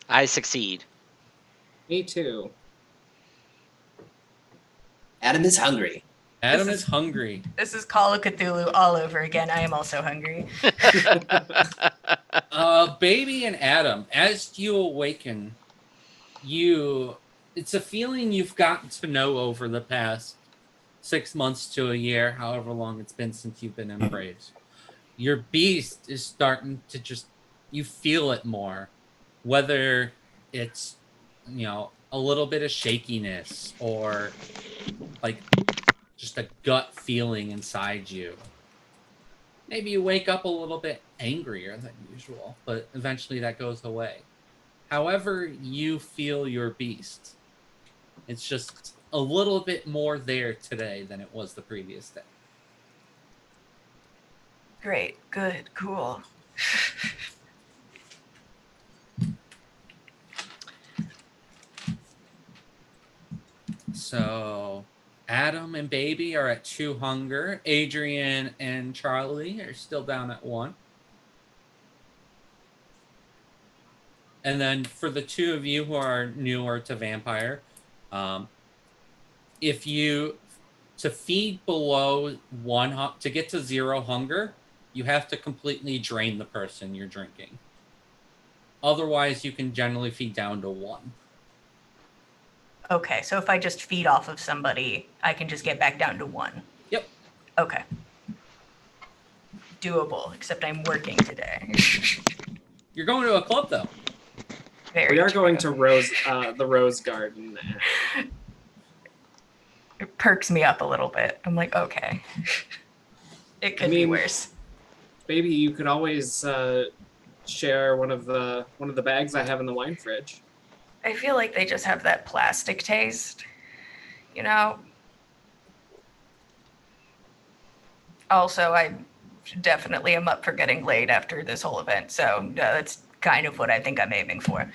I succeed. Me too. Adam is hungry. Adam This is is- hungry. This is Call of Cthulhu all over again. I am also hungry. Baby and Adam, as you awaken, it's a feeling you've gotten to know over the past 6 months to a year, however long it's been since you've been embraced. your beast is starting to just, you feel it more, whether it's, a little bit of shakiness or like just a gut feeling inside you. Maybe you wake up a little bit angrier than usual, but eventually that goes away. However you feel your beast, it's just a little bit more there today than it was the previous day. Great, good, cool. So Adam and Baby are at 2 hunger. Adrian and Charlie are still down at 1. And then for the 2 of you who are newer to vampire, if you to feed below 1 to get to 0 hunger, you have to completely drain the person you're drinking. Otherwise, you can generally feed down to 1. Okay, so if I just feed off of somebody, I can just get back down to 1. Yep. Okay. Doable, except I'm working today. You're going to a club, though. Very We are true. going to the Rose Garden. It perks me up a little bit. I'm like, okay. It could be worse. Baby, you could always share one of the bags I have in the wine fridge. I feel like they just have that plastic taste, you know? Also, I definitely am up for getting laid after this whole event, so that's kind of what I think I'm aiming for.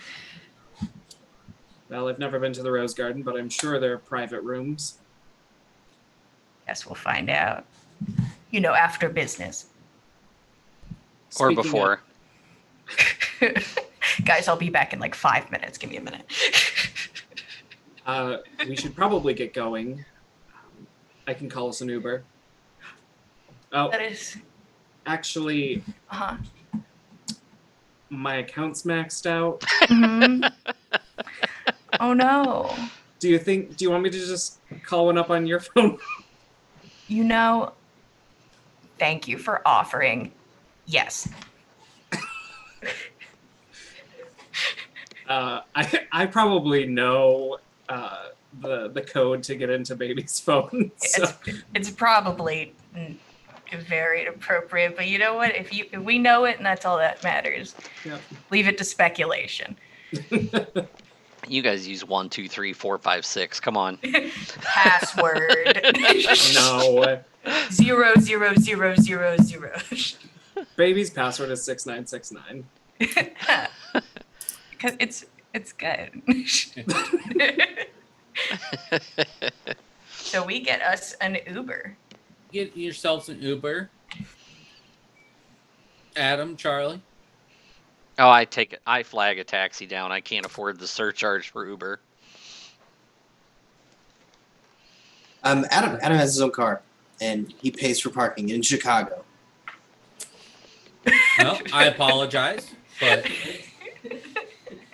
Well, I've never been to the Rose Garden, but I'm sure there are private rooms. Guess we'll find out. After business. Or Speaking before. Guys, I'll be back in like 5 minutes. Give me a minute. We should probably get going. I can call us an Uber. Oh, That is. actually, Uh-huh. my account's maxed out. Mm-hmm. Oh no. Do you want me to just call one up on your phone? Thank you for offering. Yes. I probably know the code to get into Baby's phone. So. It's probably very appropriate, but you know what? If we know it, and that's all that matters. Yep. Leave it to speculation. You guys use 1, 2, 3, 4, 5, 6. Come on. Password. No. 00000. Baby's password is 6969. Because it's good. So we get us an Uber. Get yourselves an Uber. Adam, Charlie. Oh, I flag a taxi down. I can't afford the surcharge for Uber. Adam has his own car, and he pays for parking in Chicago. Well, I apologize, but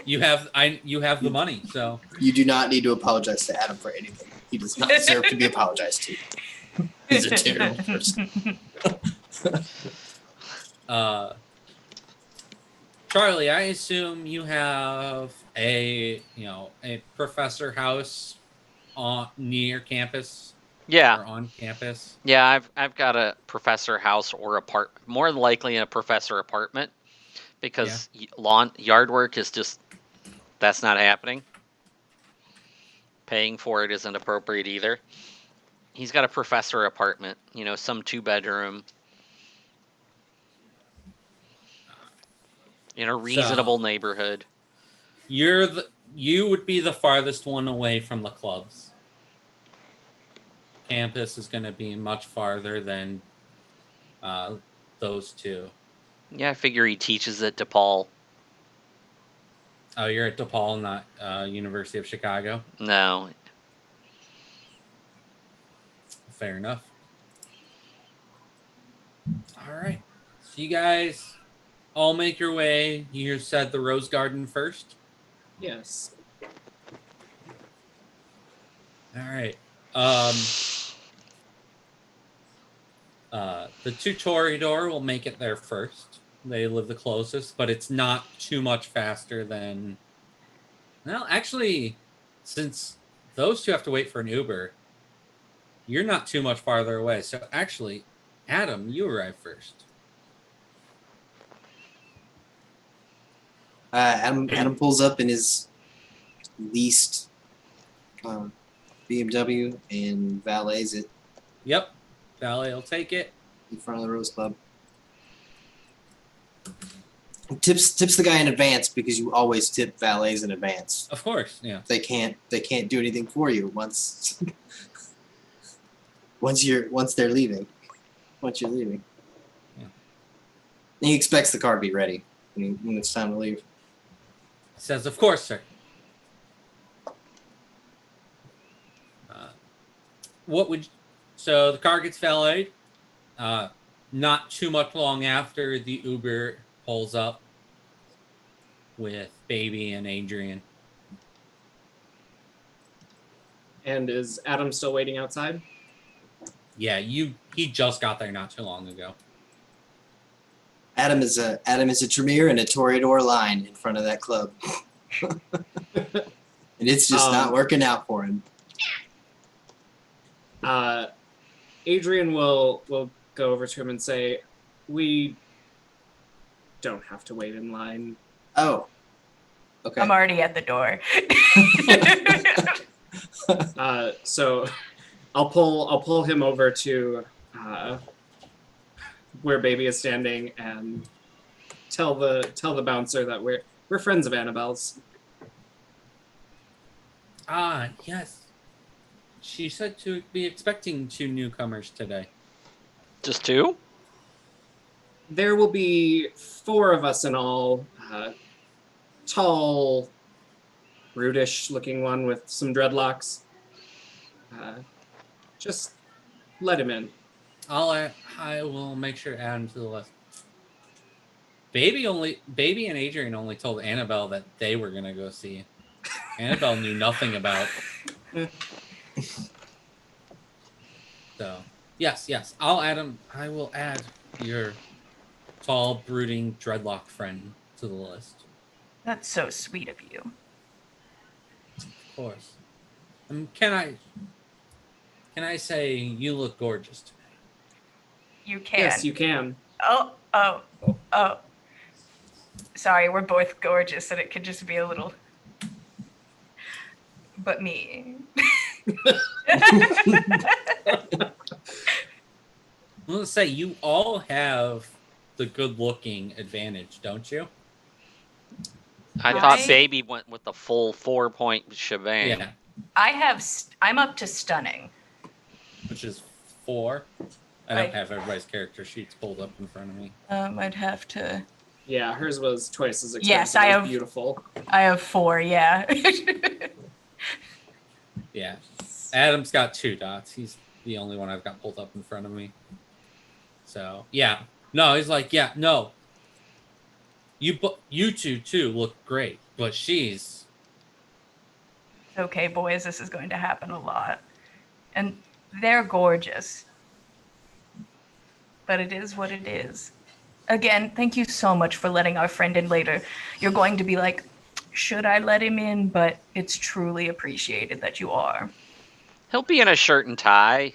you have the money, so You do not need to apologize to Adam for anything. He does not deserve to be apologized to. He's a terrible person. Charlie, I assume you have a professor house near campus. Yeah. Or on campus. Yeah, I've got a professor house or more than likely a professor apartment, because yard work is just, that's not happening. Paying for it isn't appropriate either. He's got a professor apartment, some 2-bedroom in a reasonable neighborhood. You would be the farthest one away from the clubs. Campus is going to be much farther than those 2. Yeah, I figure he teaches at DePaul. Oh, you're at DePaul, not University of Chicago? No. Fair enough. All right. So you guys all make your way. You said the Rose Garden first? Yes. All right. The Tutoridor will make it there first. They live the closest, but it's not too much faster than... Well, actually, since those two have to wait for an Uber, you're not too much farther away. So actually, Adam, you arrive first. Adam pulls up in his leased BMW and valets it Yep. Valet will take it. in front of the Rose Club. Tips the guy in advance because you always tip valets in advance. Of course, yeah. They can't do anything for you once they're leaving. Once you're leaving. Yeah. And he expects the car to be ready when it's time to leave. He says, of course, sir. So the car gets valeted. Not too much long after, the Uber pulls up with Baby and Adrian. And is Adam still waiting outside? Yeah, he just got there not too long ago. Adam is a Tremere and a Toreador line in front of that club. And it's just not working out for him. Adrian will go over to him and say, "We don't have to wait in line." Oh. Okay. I'm already at the door. So I'll pull him over to where Baby is standing and tell the bouncer that we're friends of Annabelle's. Yes. She said to be expecting 2 newcomers today. Just 2? There will be 4 of us in all. Tall, brutish-looking one with some dreadlocks. Just let him in. I will make sure to add him to the list. Baby and Adrian only told Annabelle that they were gonna go see. Annabelle knew nothing about. So yes, I will add your tall, brooding, dreadlock friend to the list. That's so sweet of you. Of course. Can I say you look gorgeous today? You can. Yes, you can. Oh. Sorry, we're both gorgeous, and it could just be a little. But me. Let's say you all have the good-looking advantage, don't you? I thought Baby went with the full 4-point shebang. Yeah, I'm up to stunning. which is 4. I don't have everybody's character sheets pulled up in front of me. I'd have to. Yeah, hers was twice as expensive. Yes, It was beautiful. I have 4. Yeah. Yeah, Adam's got 2 dots. He's the only one I've got pulled up in front of me. So yeah, no, he's like, yeah, no. You two too look great, but she's Okay, boys, this is going to happen a lot, and they're gorgeous. But it is what it is. Again, thank you so much for letting our friend in later. You're going to be like, should I let him in? But it's truly appreciated that you are. He'll be in a shirt and tie.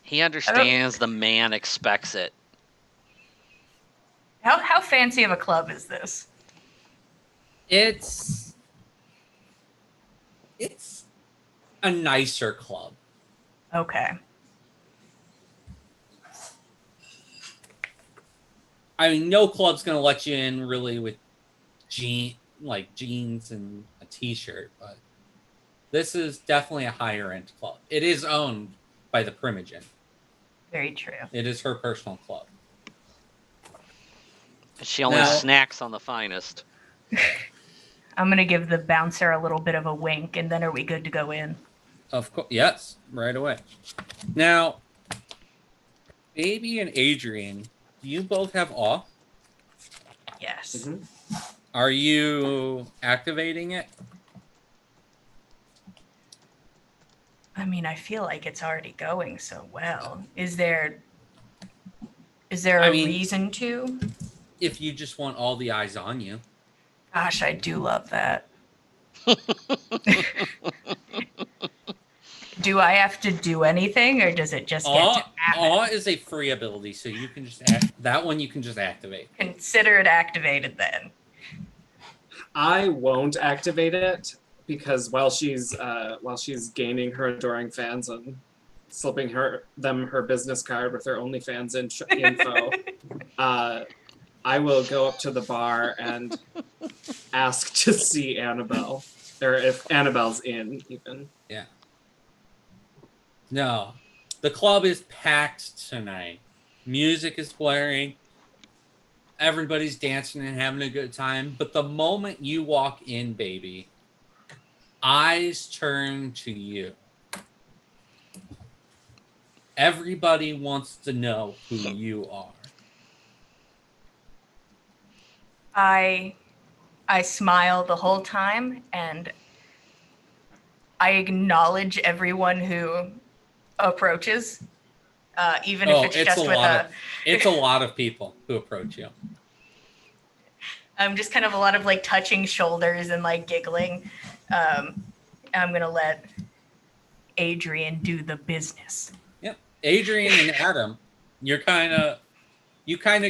He understands the man expects it. How fancy of a club is this? It's a nicer club. Okay. I mean, no club's gonna let you in really with jeans and a t-shirt, but this is definitely a higher end club. It is owned by the Primogen. Very true. It is her personal club. She only snacks on the finest. I'm going to give the bouncer a little bit of a wink, and then are we good to go in? Of course, yes, right away. Now, Baby and Adrian, do you both have awe? Yes. Mhm. Are you activating it? I mean, I feel like it's already going so well. Is there a I mean- reason to? If you just want all the eyes on you. Gosh, I do love that. Do I have to do anything, or does it just get to happen? Awe is a free ability, so you can just that one you can just activate. Consider it activated then. I won't activate it because while she's gaining her adoring fans and slipping them her business card with her OnlyFans info, I will go up to the bar and ask to see Annabelle, or if Annabelle's in even. Yeah. No. The club is packed tonight. Music is blaring. Everybody's dancing and having a good time. But the moment you walk in, baby, eyes turn to you. Everybody wants to know who you are. I smile the whole time, and I acknowledge everyone who approaches, even if it's just with it's a lot of people who approach you. just kind of a lot of like touching shoulders and like giggling. I'm gonna let Adrian do the business. Yep. Adrian and Adam, you kind of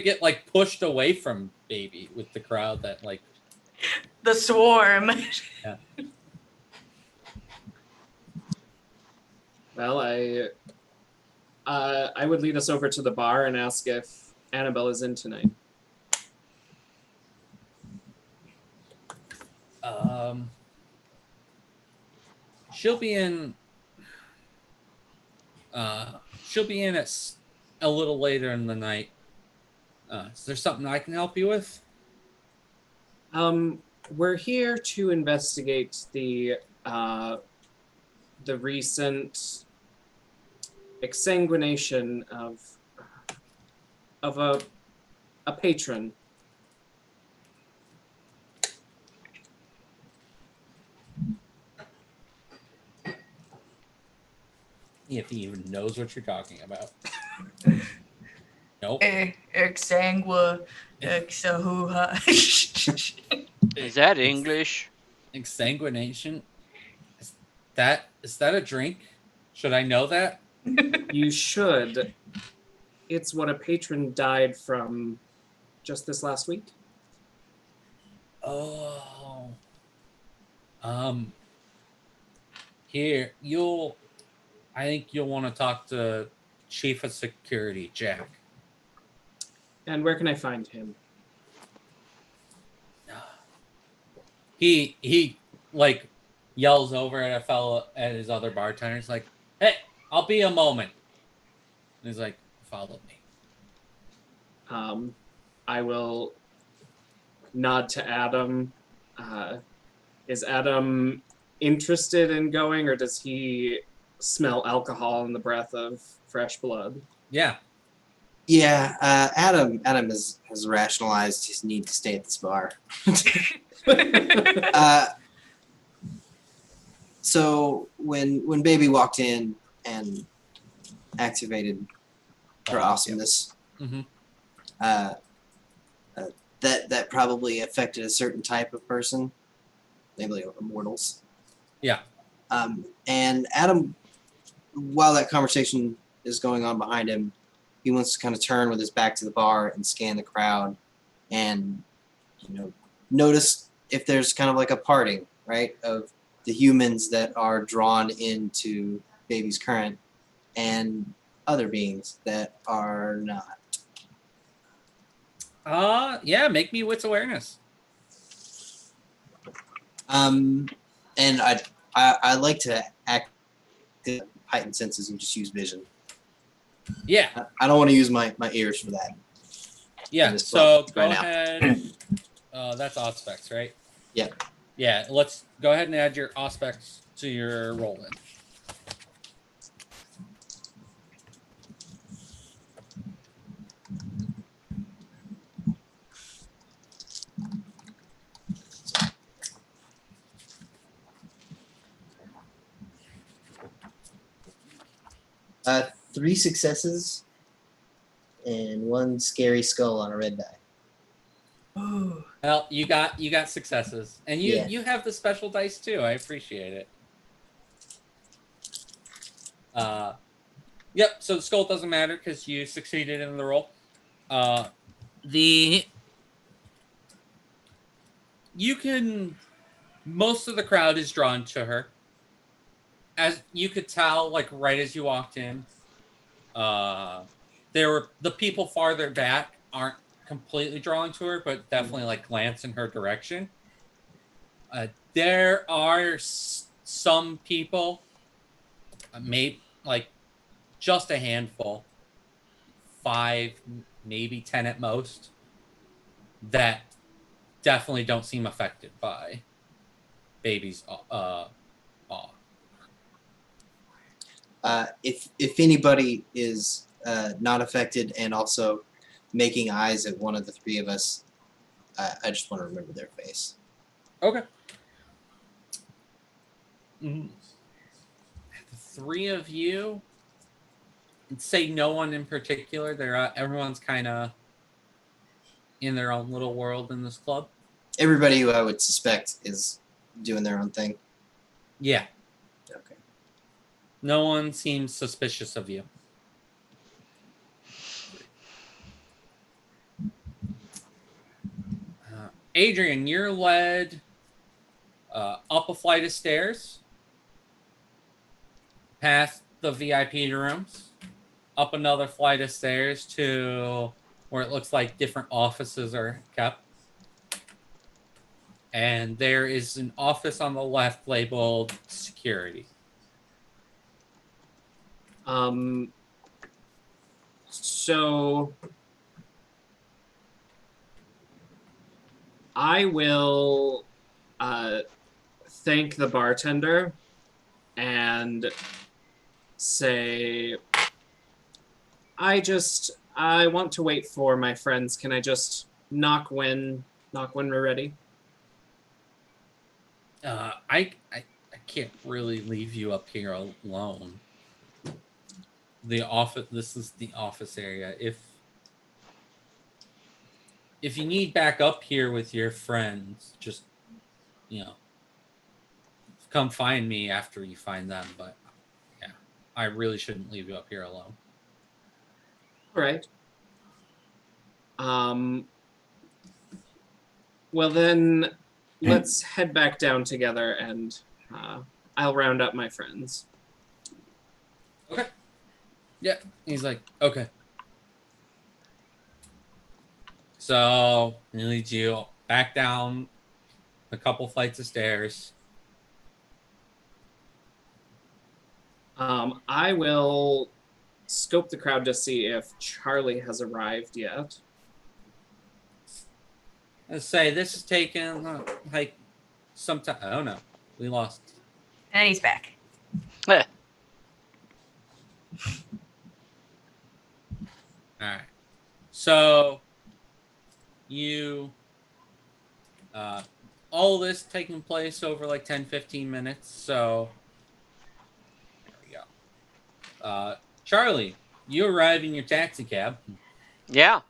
get like pushed away from baby with the crowd that like The swarm. Yeah. Well, I would lead us over to the bar and ask if Annabelle is in tonight. She'll be in at a little later in the night. Is there something I can help you with? We're here to investigate the recent exsanguination of a patron. If he even knows what you're talking about. Nope. Exangua, exahuha. Is that English? Exsanguination? Is that a drink? Should I know that? You should. It's what a patron died from just this last week. Oh. Here, I think you'll want to talk to Chief of Security, Jack. And where can I find him? He like yells over at a fellow at his other bartenders like, "Hey, I'll be a moment." And he's like, "Follow me." I will nod to Adam. Is Adam interested in going, or does he smell alcohol in the breath of fresh blood? Yeah. Yeah, Adam has rationalized his need to stay at this bar. So when Baby walked in and activated her awesomeness, Mm-hmm. That probably affected a certain type of person, namely immortals. Yeah. And Adam, while that conversation is going on behind him, he wants to kind of turn with his back to the bar and scan the crowd and, notice if there's kind of like a parting, right, of the humans that are drawn into Baby's current and other beings that are not. Yeah, make me wits awareness. And I like to act heightened senses and just use vision. Yeah. I don't want to use my ears for that. Yeah. This So book go right now. ahead. That's Auspex, right? Yeah. Yeah. Let's go ahead and add your Auspex to your roll in. 3 successes and 1 scary skull on a red die. Ooh. Well, you got successes, and you Yeah. you have the special dice too. I appreciate it. Yep. So the skull doesn't matter because you succeeded in the roll. The you can most of the crowd is drawn to her, as you could tell, like right as you walked in. There were the people farther back aren't completely drawn to her, but definitely like glance in her direction. There are some people, maybe like just a handful, 5, maybe 10 at most, that definitely don't seem affected by baby's awe. If anybody is not affected and also making eyes at one of the 3 of us, I just want to remember their face. Okay. The 3 of you, I'd say no one in particular. They're everyone's kind of in their own little world in this club. Everybody who I would suspect is doing their own thing. Yeah. Okay. No one seems suspicious of you. Adrian, you're led up a flight of stairs, past the VIP rooms, up another flight of stairs to where it looks like different offices are kept. And there is an office on the left labeled security. So I will thank the bartender and say, I want to wait for my friends. Can I just knock when we're ready? I can't really leave you up here alone. The office. This is the office area. If you need back up here with your friends, just come find me after you find them. But yeah, I really shouldn't leave you up here alone. All right. Well then, let's head back down together, and I'll round up my friends. Okay. Yeah. He's like, okay. So he leads you back down a couple flights of stairs. I will scope the crowd to see if Charlie has arrived yet. Let's say this is taking like some time. I don't know. We lost. And he's back. All right. So you all this taking place over like 10-15 minutes. So there we go. Charlie, you arrive in your taxi cab. Yeah.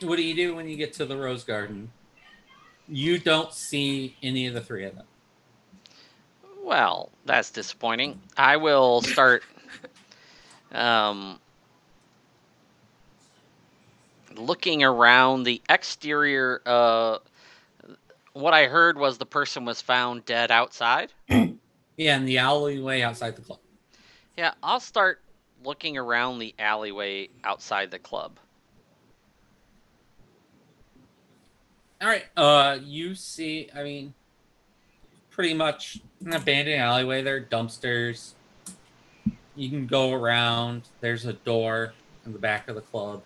What do you do when you get to the Rose Garden? You don't see any of the 3 of them. Well, that's disappointing. I will start looking around the exterior. What I heard was the person was found dead outside. Yeah, in the alleyway outside the club. Yeah, I'll start looking around the alleyway outside the club. All right. You see, I mean, pretty much an abandoned alleyway. There are dumpsters. You can go around. There's a door in the back of the club.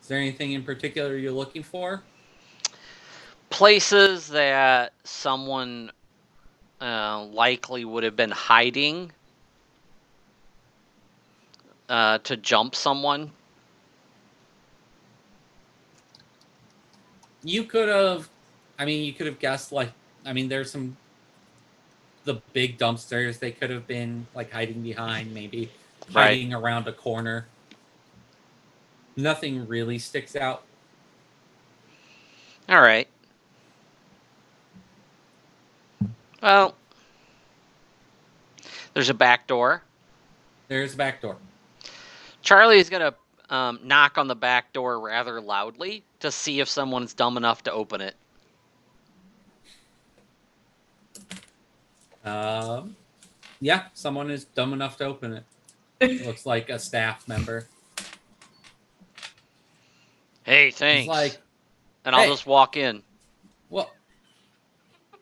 Is there anything in particular you're looking for? Places that someone likely would have been hiding to jump someone. You could have, you could have guessed, like, there's the big dumpsters they could have been, like, hiding behind, maybe hiding around a corner. Nothing really sticks out. All right. Well, there's a back door. There's a back door. Charlie is going to knock on the back door rather loudly to see if someone's dumb enough to open it. Yeah, someone is dumb enough to open it. Looks like a staff member. Hey, thanks. He's like, and I'll just walk in. Well,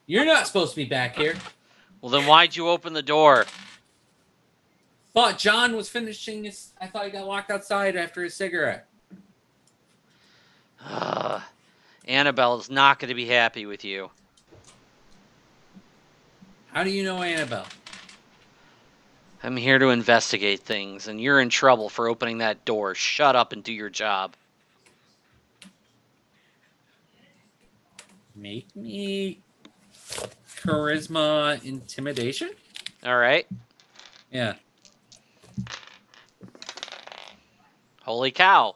you're not supposed to be back here. Well, then why'd you open the door? Thought John was finishing his... I thought he got locked outside after his cigarette. Annabelle is not going to be happy with you. How do you know Annabelle? I'm here to investigate things, and you're in trouble for opening that door. Shut up and do your job. Make me charisma intimidation? All right. Yeah. Holy cow.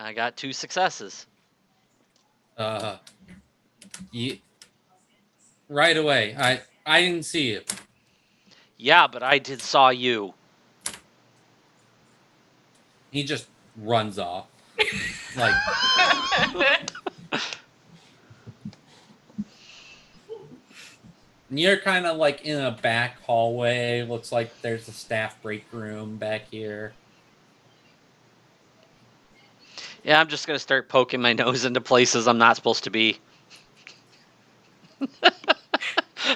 I got 2 successes. Right away. I didn't see you. Yeah, but I saw you. He just runs off. Like... You're kind of like in a back hallway. Looks like there's a staff break room back here. Yeah, I'm just going to start poking my nose into places I'm not supposed to be.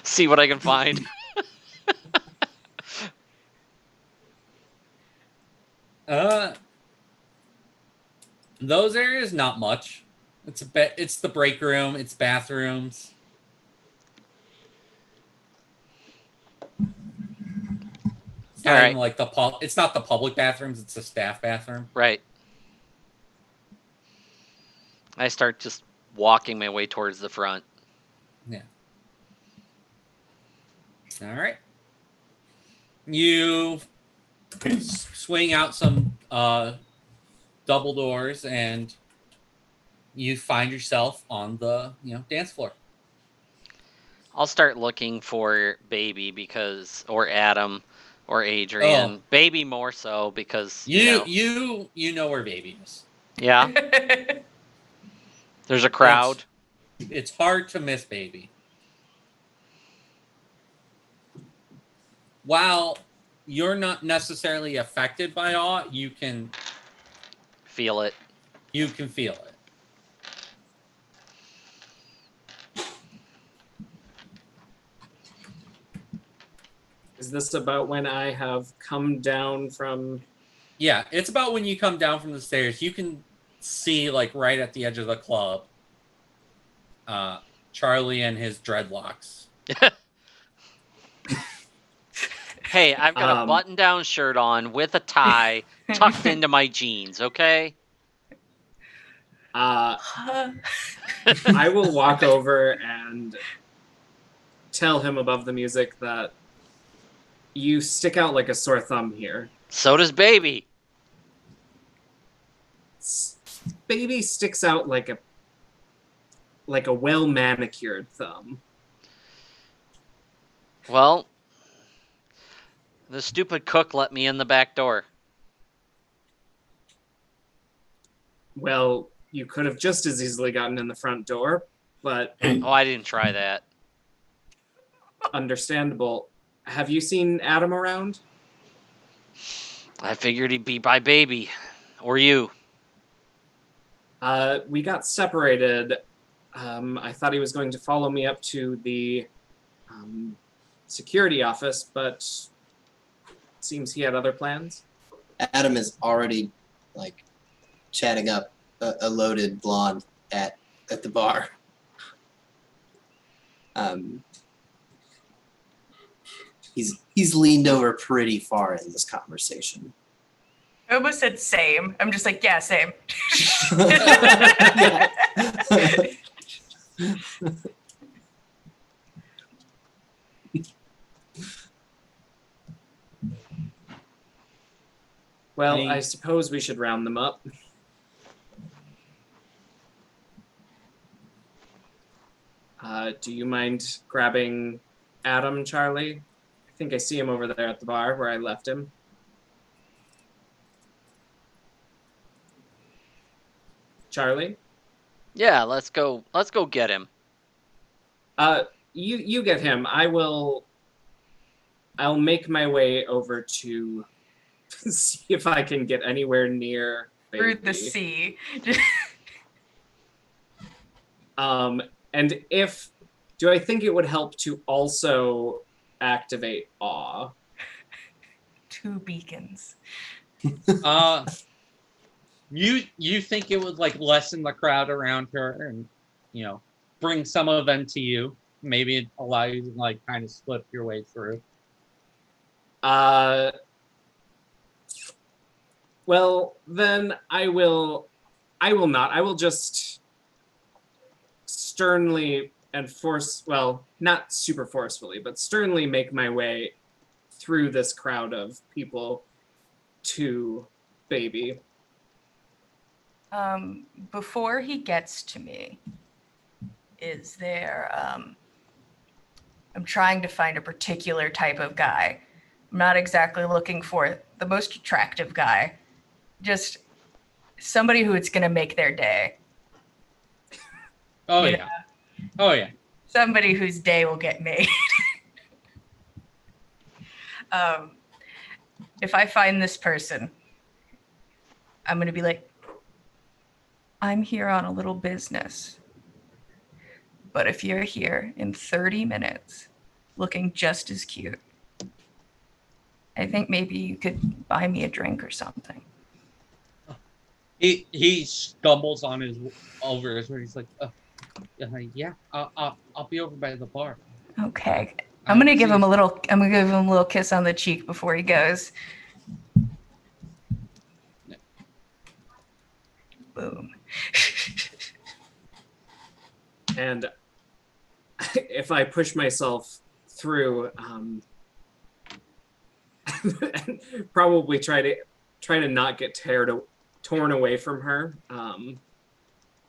See what I can find. Those areas, not much. It's the break room. It's bathrooms. It's not even like it's not the public bathrooms. It's the staff bathroom. Right. I start just walking my way towards the front. Yeah. All right. You swing out some double doors, and you find yourself on the dance floor. I'll start looking for Baby or Adam, or Adrian. Oh. Baby more so because you know where Baby is. Yeah. There's a crowd. It's hard to miss Baby. While you're not necessarily affected by awe, you can feel it. You can feel it. Is this about when I have come down from... Yeah, it's about when you come down from the stairs. You can see, like, right at the edge of the club, Charlie and his dreadlocks. Hey, I've got a button-down shirt on with a tie tucked into my jeans, okay? I will walk over and tell him above the music that you stick out like a sore thumb here. So does Baby. Baby sticks out like a well-manicured thumb. Well, the stupid cook let me in the back door. Well, you could have just as easily gotten in the front door, but... Oh, I didn't try that. Understandable. Have you seen Adam around? I figured he'd be by Baby. Or you. We got separated. I thought he was going to follow me up to the security office, but it seems he had other plans. Adam is already, like, chatting up a loaded blonde at the bar. He's leaned over pretty far in this conversation. I almost said same. I'm just like, yeah, same. Well, Any- I suppose we should round them up. Do you mind grabbing Adam, Charlie? I think I see him over there at the bar where I left him. Charlie? Yeah, let's go. Let's go get him. You get him. I'll make my way over to see if I can get anywhere near Through the baby. sea. And do I think it would help to also activate awe? 2 beacons. You think it would like lessen the crowd around her and bring some of them to you? Maybe it allow you to like kind of slip your way through. Well, then I will not. I will just sternly and not super forcefully, but sternly make my way through this crowd of people to baby. Before he gets to me, is there, I'm trying to find a particular type of guy. I'm not exactly looking for the most attractive guy, just somebody who it's going to make their day. Oh You yeah. Oh yeah. Somebody whose day will get made. If I find this person, I'm going to be like, I'm here on a little business. But if you're here in 30 minutes looking just as cute, I think maybe you could buy me a drink or something. He stumbles on over his way. He's like, yeah, I'll be over by the bar. Okay. I'm gonna give him a little kiss on the cheek before he goes. Boom. And if I push myself through, probably try to not get torn away from her.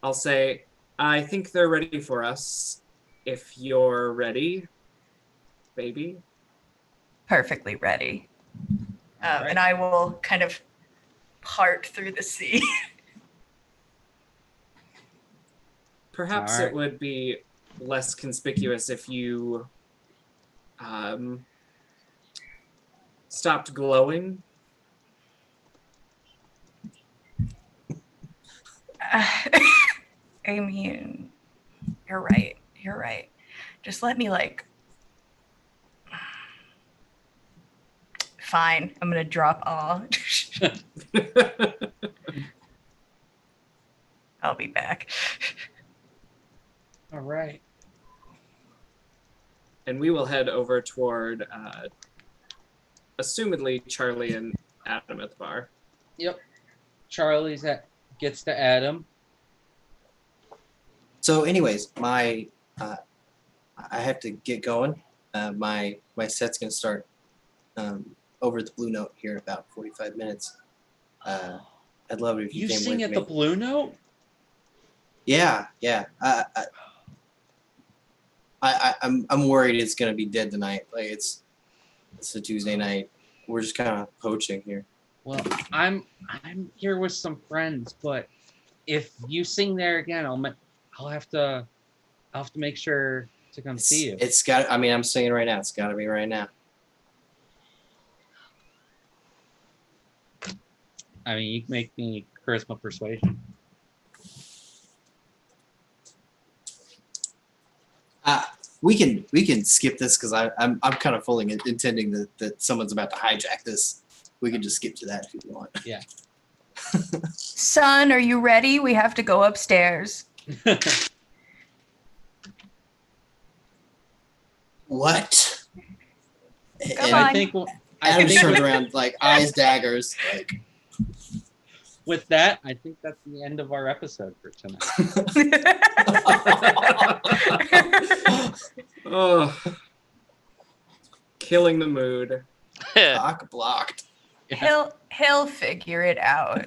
I'll say, I think they're ready for us. If you're ready, baby. Perfectly ready. Right. And I will kind of part through the sea. Perhaps All right. it would be less conspicuous if you stopped glowing. I mean, you're right. You're right. Just let me fine. I'm gonna drop awe. I'll be back. All right. And we will head over toward, assumedly, Charlie and Adam at the bar. Yep. Charlie's gets to Adam. So, anyways, I have to get going. My set's gonna start over at the Blue Note here in about 45 minutes. I'd love it if you You came sing with at me. the Blue Note? Yeah. I'm worried it's gonna be dead tonight. Like it's a Tuesday night. We're just kind of poaching here. Well, I'm here with some friends, but if you sing there again, I'll have to make sure to come see you. It's got. I mean, I'm singing right now. It's got to be right now. I mean, you can make me charisma persuasion. We can skip this because I'm kind of fully intending that someone's about to hijack this. We can just skip to that if you want. Yeah. Son, are you ready? We have to go upstairs. What? Come And on. I think Adam turns around like eyes daggers. Like with that, I think that's the end of our episode for tonight. Oh, killing the mood. Cock blocked. He'll figure it out.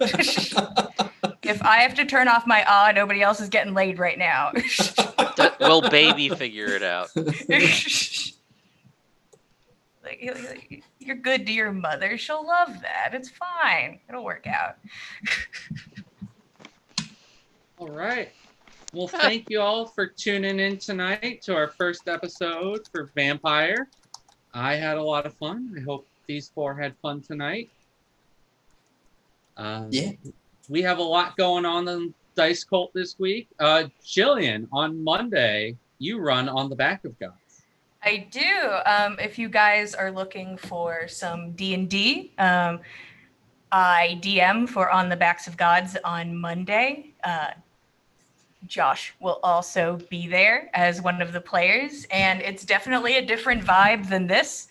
If I have to turn off my nobody else is getting laid right now. Will baby figure it out? Like, you're good to your mother. She'll love that. It's fine. It'll work out. All right. Well, thank you all for tuning in tonight to our first episode for Vampire. I had a lot of fun. I hope these four had fun tonight. Yeah. We have a lot going on in Dice Cult this week. Jillian, on Monday, you run On the Back of Gods. I do. If you guys are looking for some D&D, I DM for On the Backs of Gods on Monday. Josh will also be there as one of the players, and it's definitely a different vibe than this.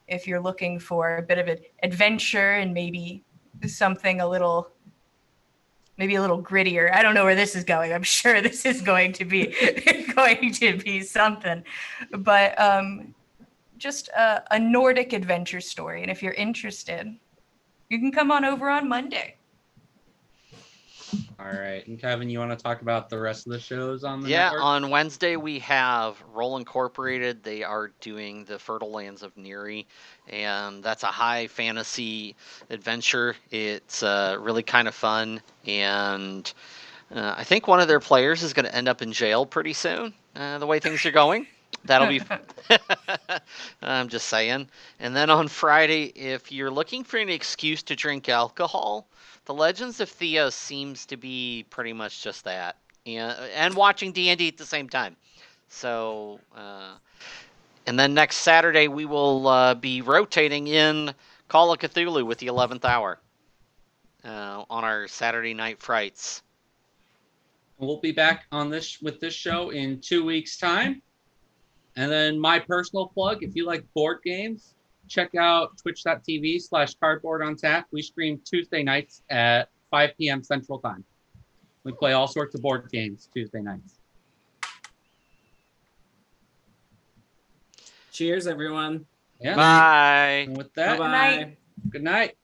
If you're looking for a bit of an adventure and maybe something a little grittier. I don't know where this is going. I'm sure this is going to be something, but just a Nordic adventure story. And if you're interested, you can come on over on Monday. All right. And Kevin, you want to talk about the rest of the shows on the Yeah, network? on Wednesday we have Roll Incorporated. They are doing the Fertile Lands of Neri, and that's a high fantasy adventure. It's really kind of fun, and I think one of their players is going to end up in jail pretty soon, the way things are going. That'll be... I'm just saying. And then on Friday, if you're looking for an excuse to drink alcohol, the Legends of Theos seems to be pretty much just that. And watching D&D at the same time. So, and then next Saturday we will be rotating in Call of Cthulhu with the 11th Hour on our Saturday night frights. We'll be back on with this show in 2 weeks' time. And then my personal plug, if you like board games, check out twitch.tv/cardboard on tap. We stream Tuesday nights at 5 p.m. Central Time. We play all sorts of board games Tuesday nights. Cheers, everyone. Yeah. Bye. And with that, Bye-bye. good night.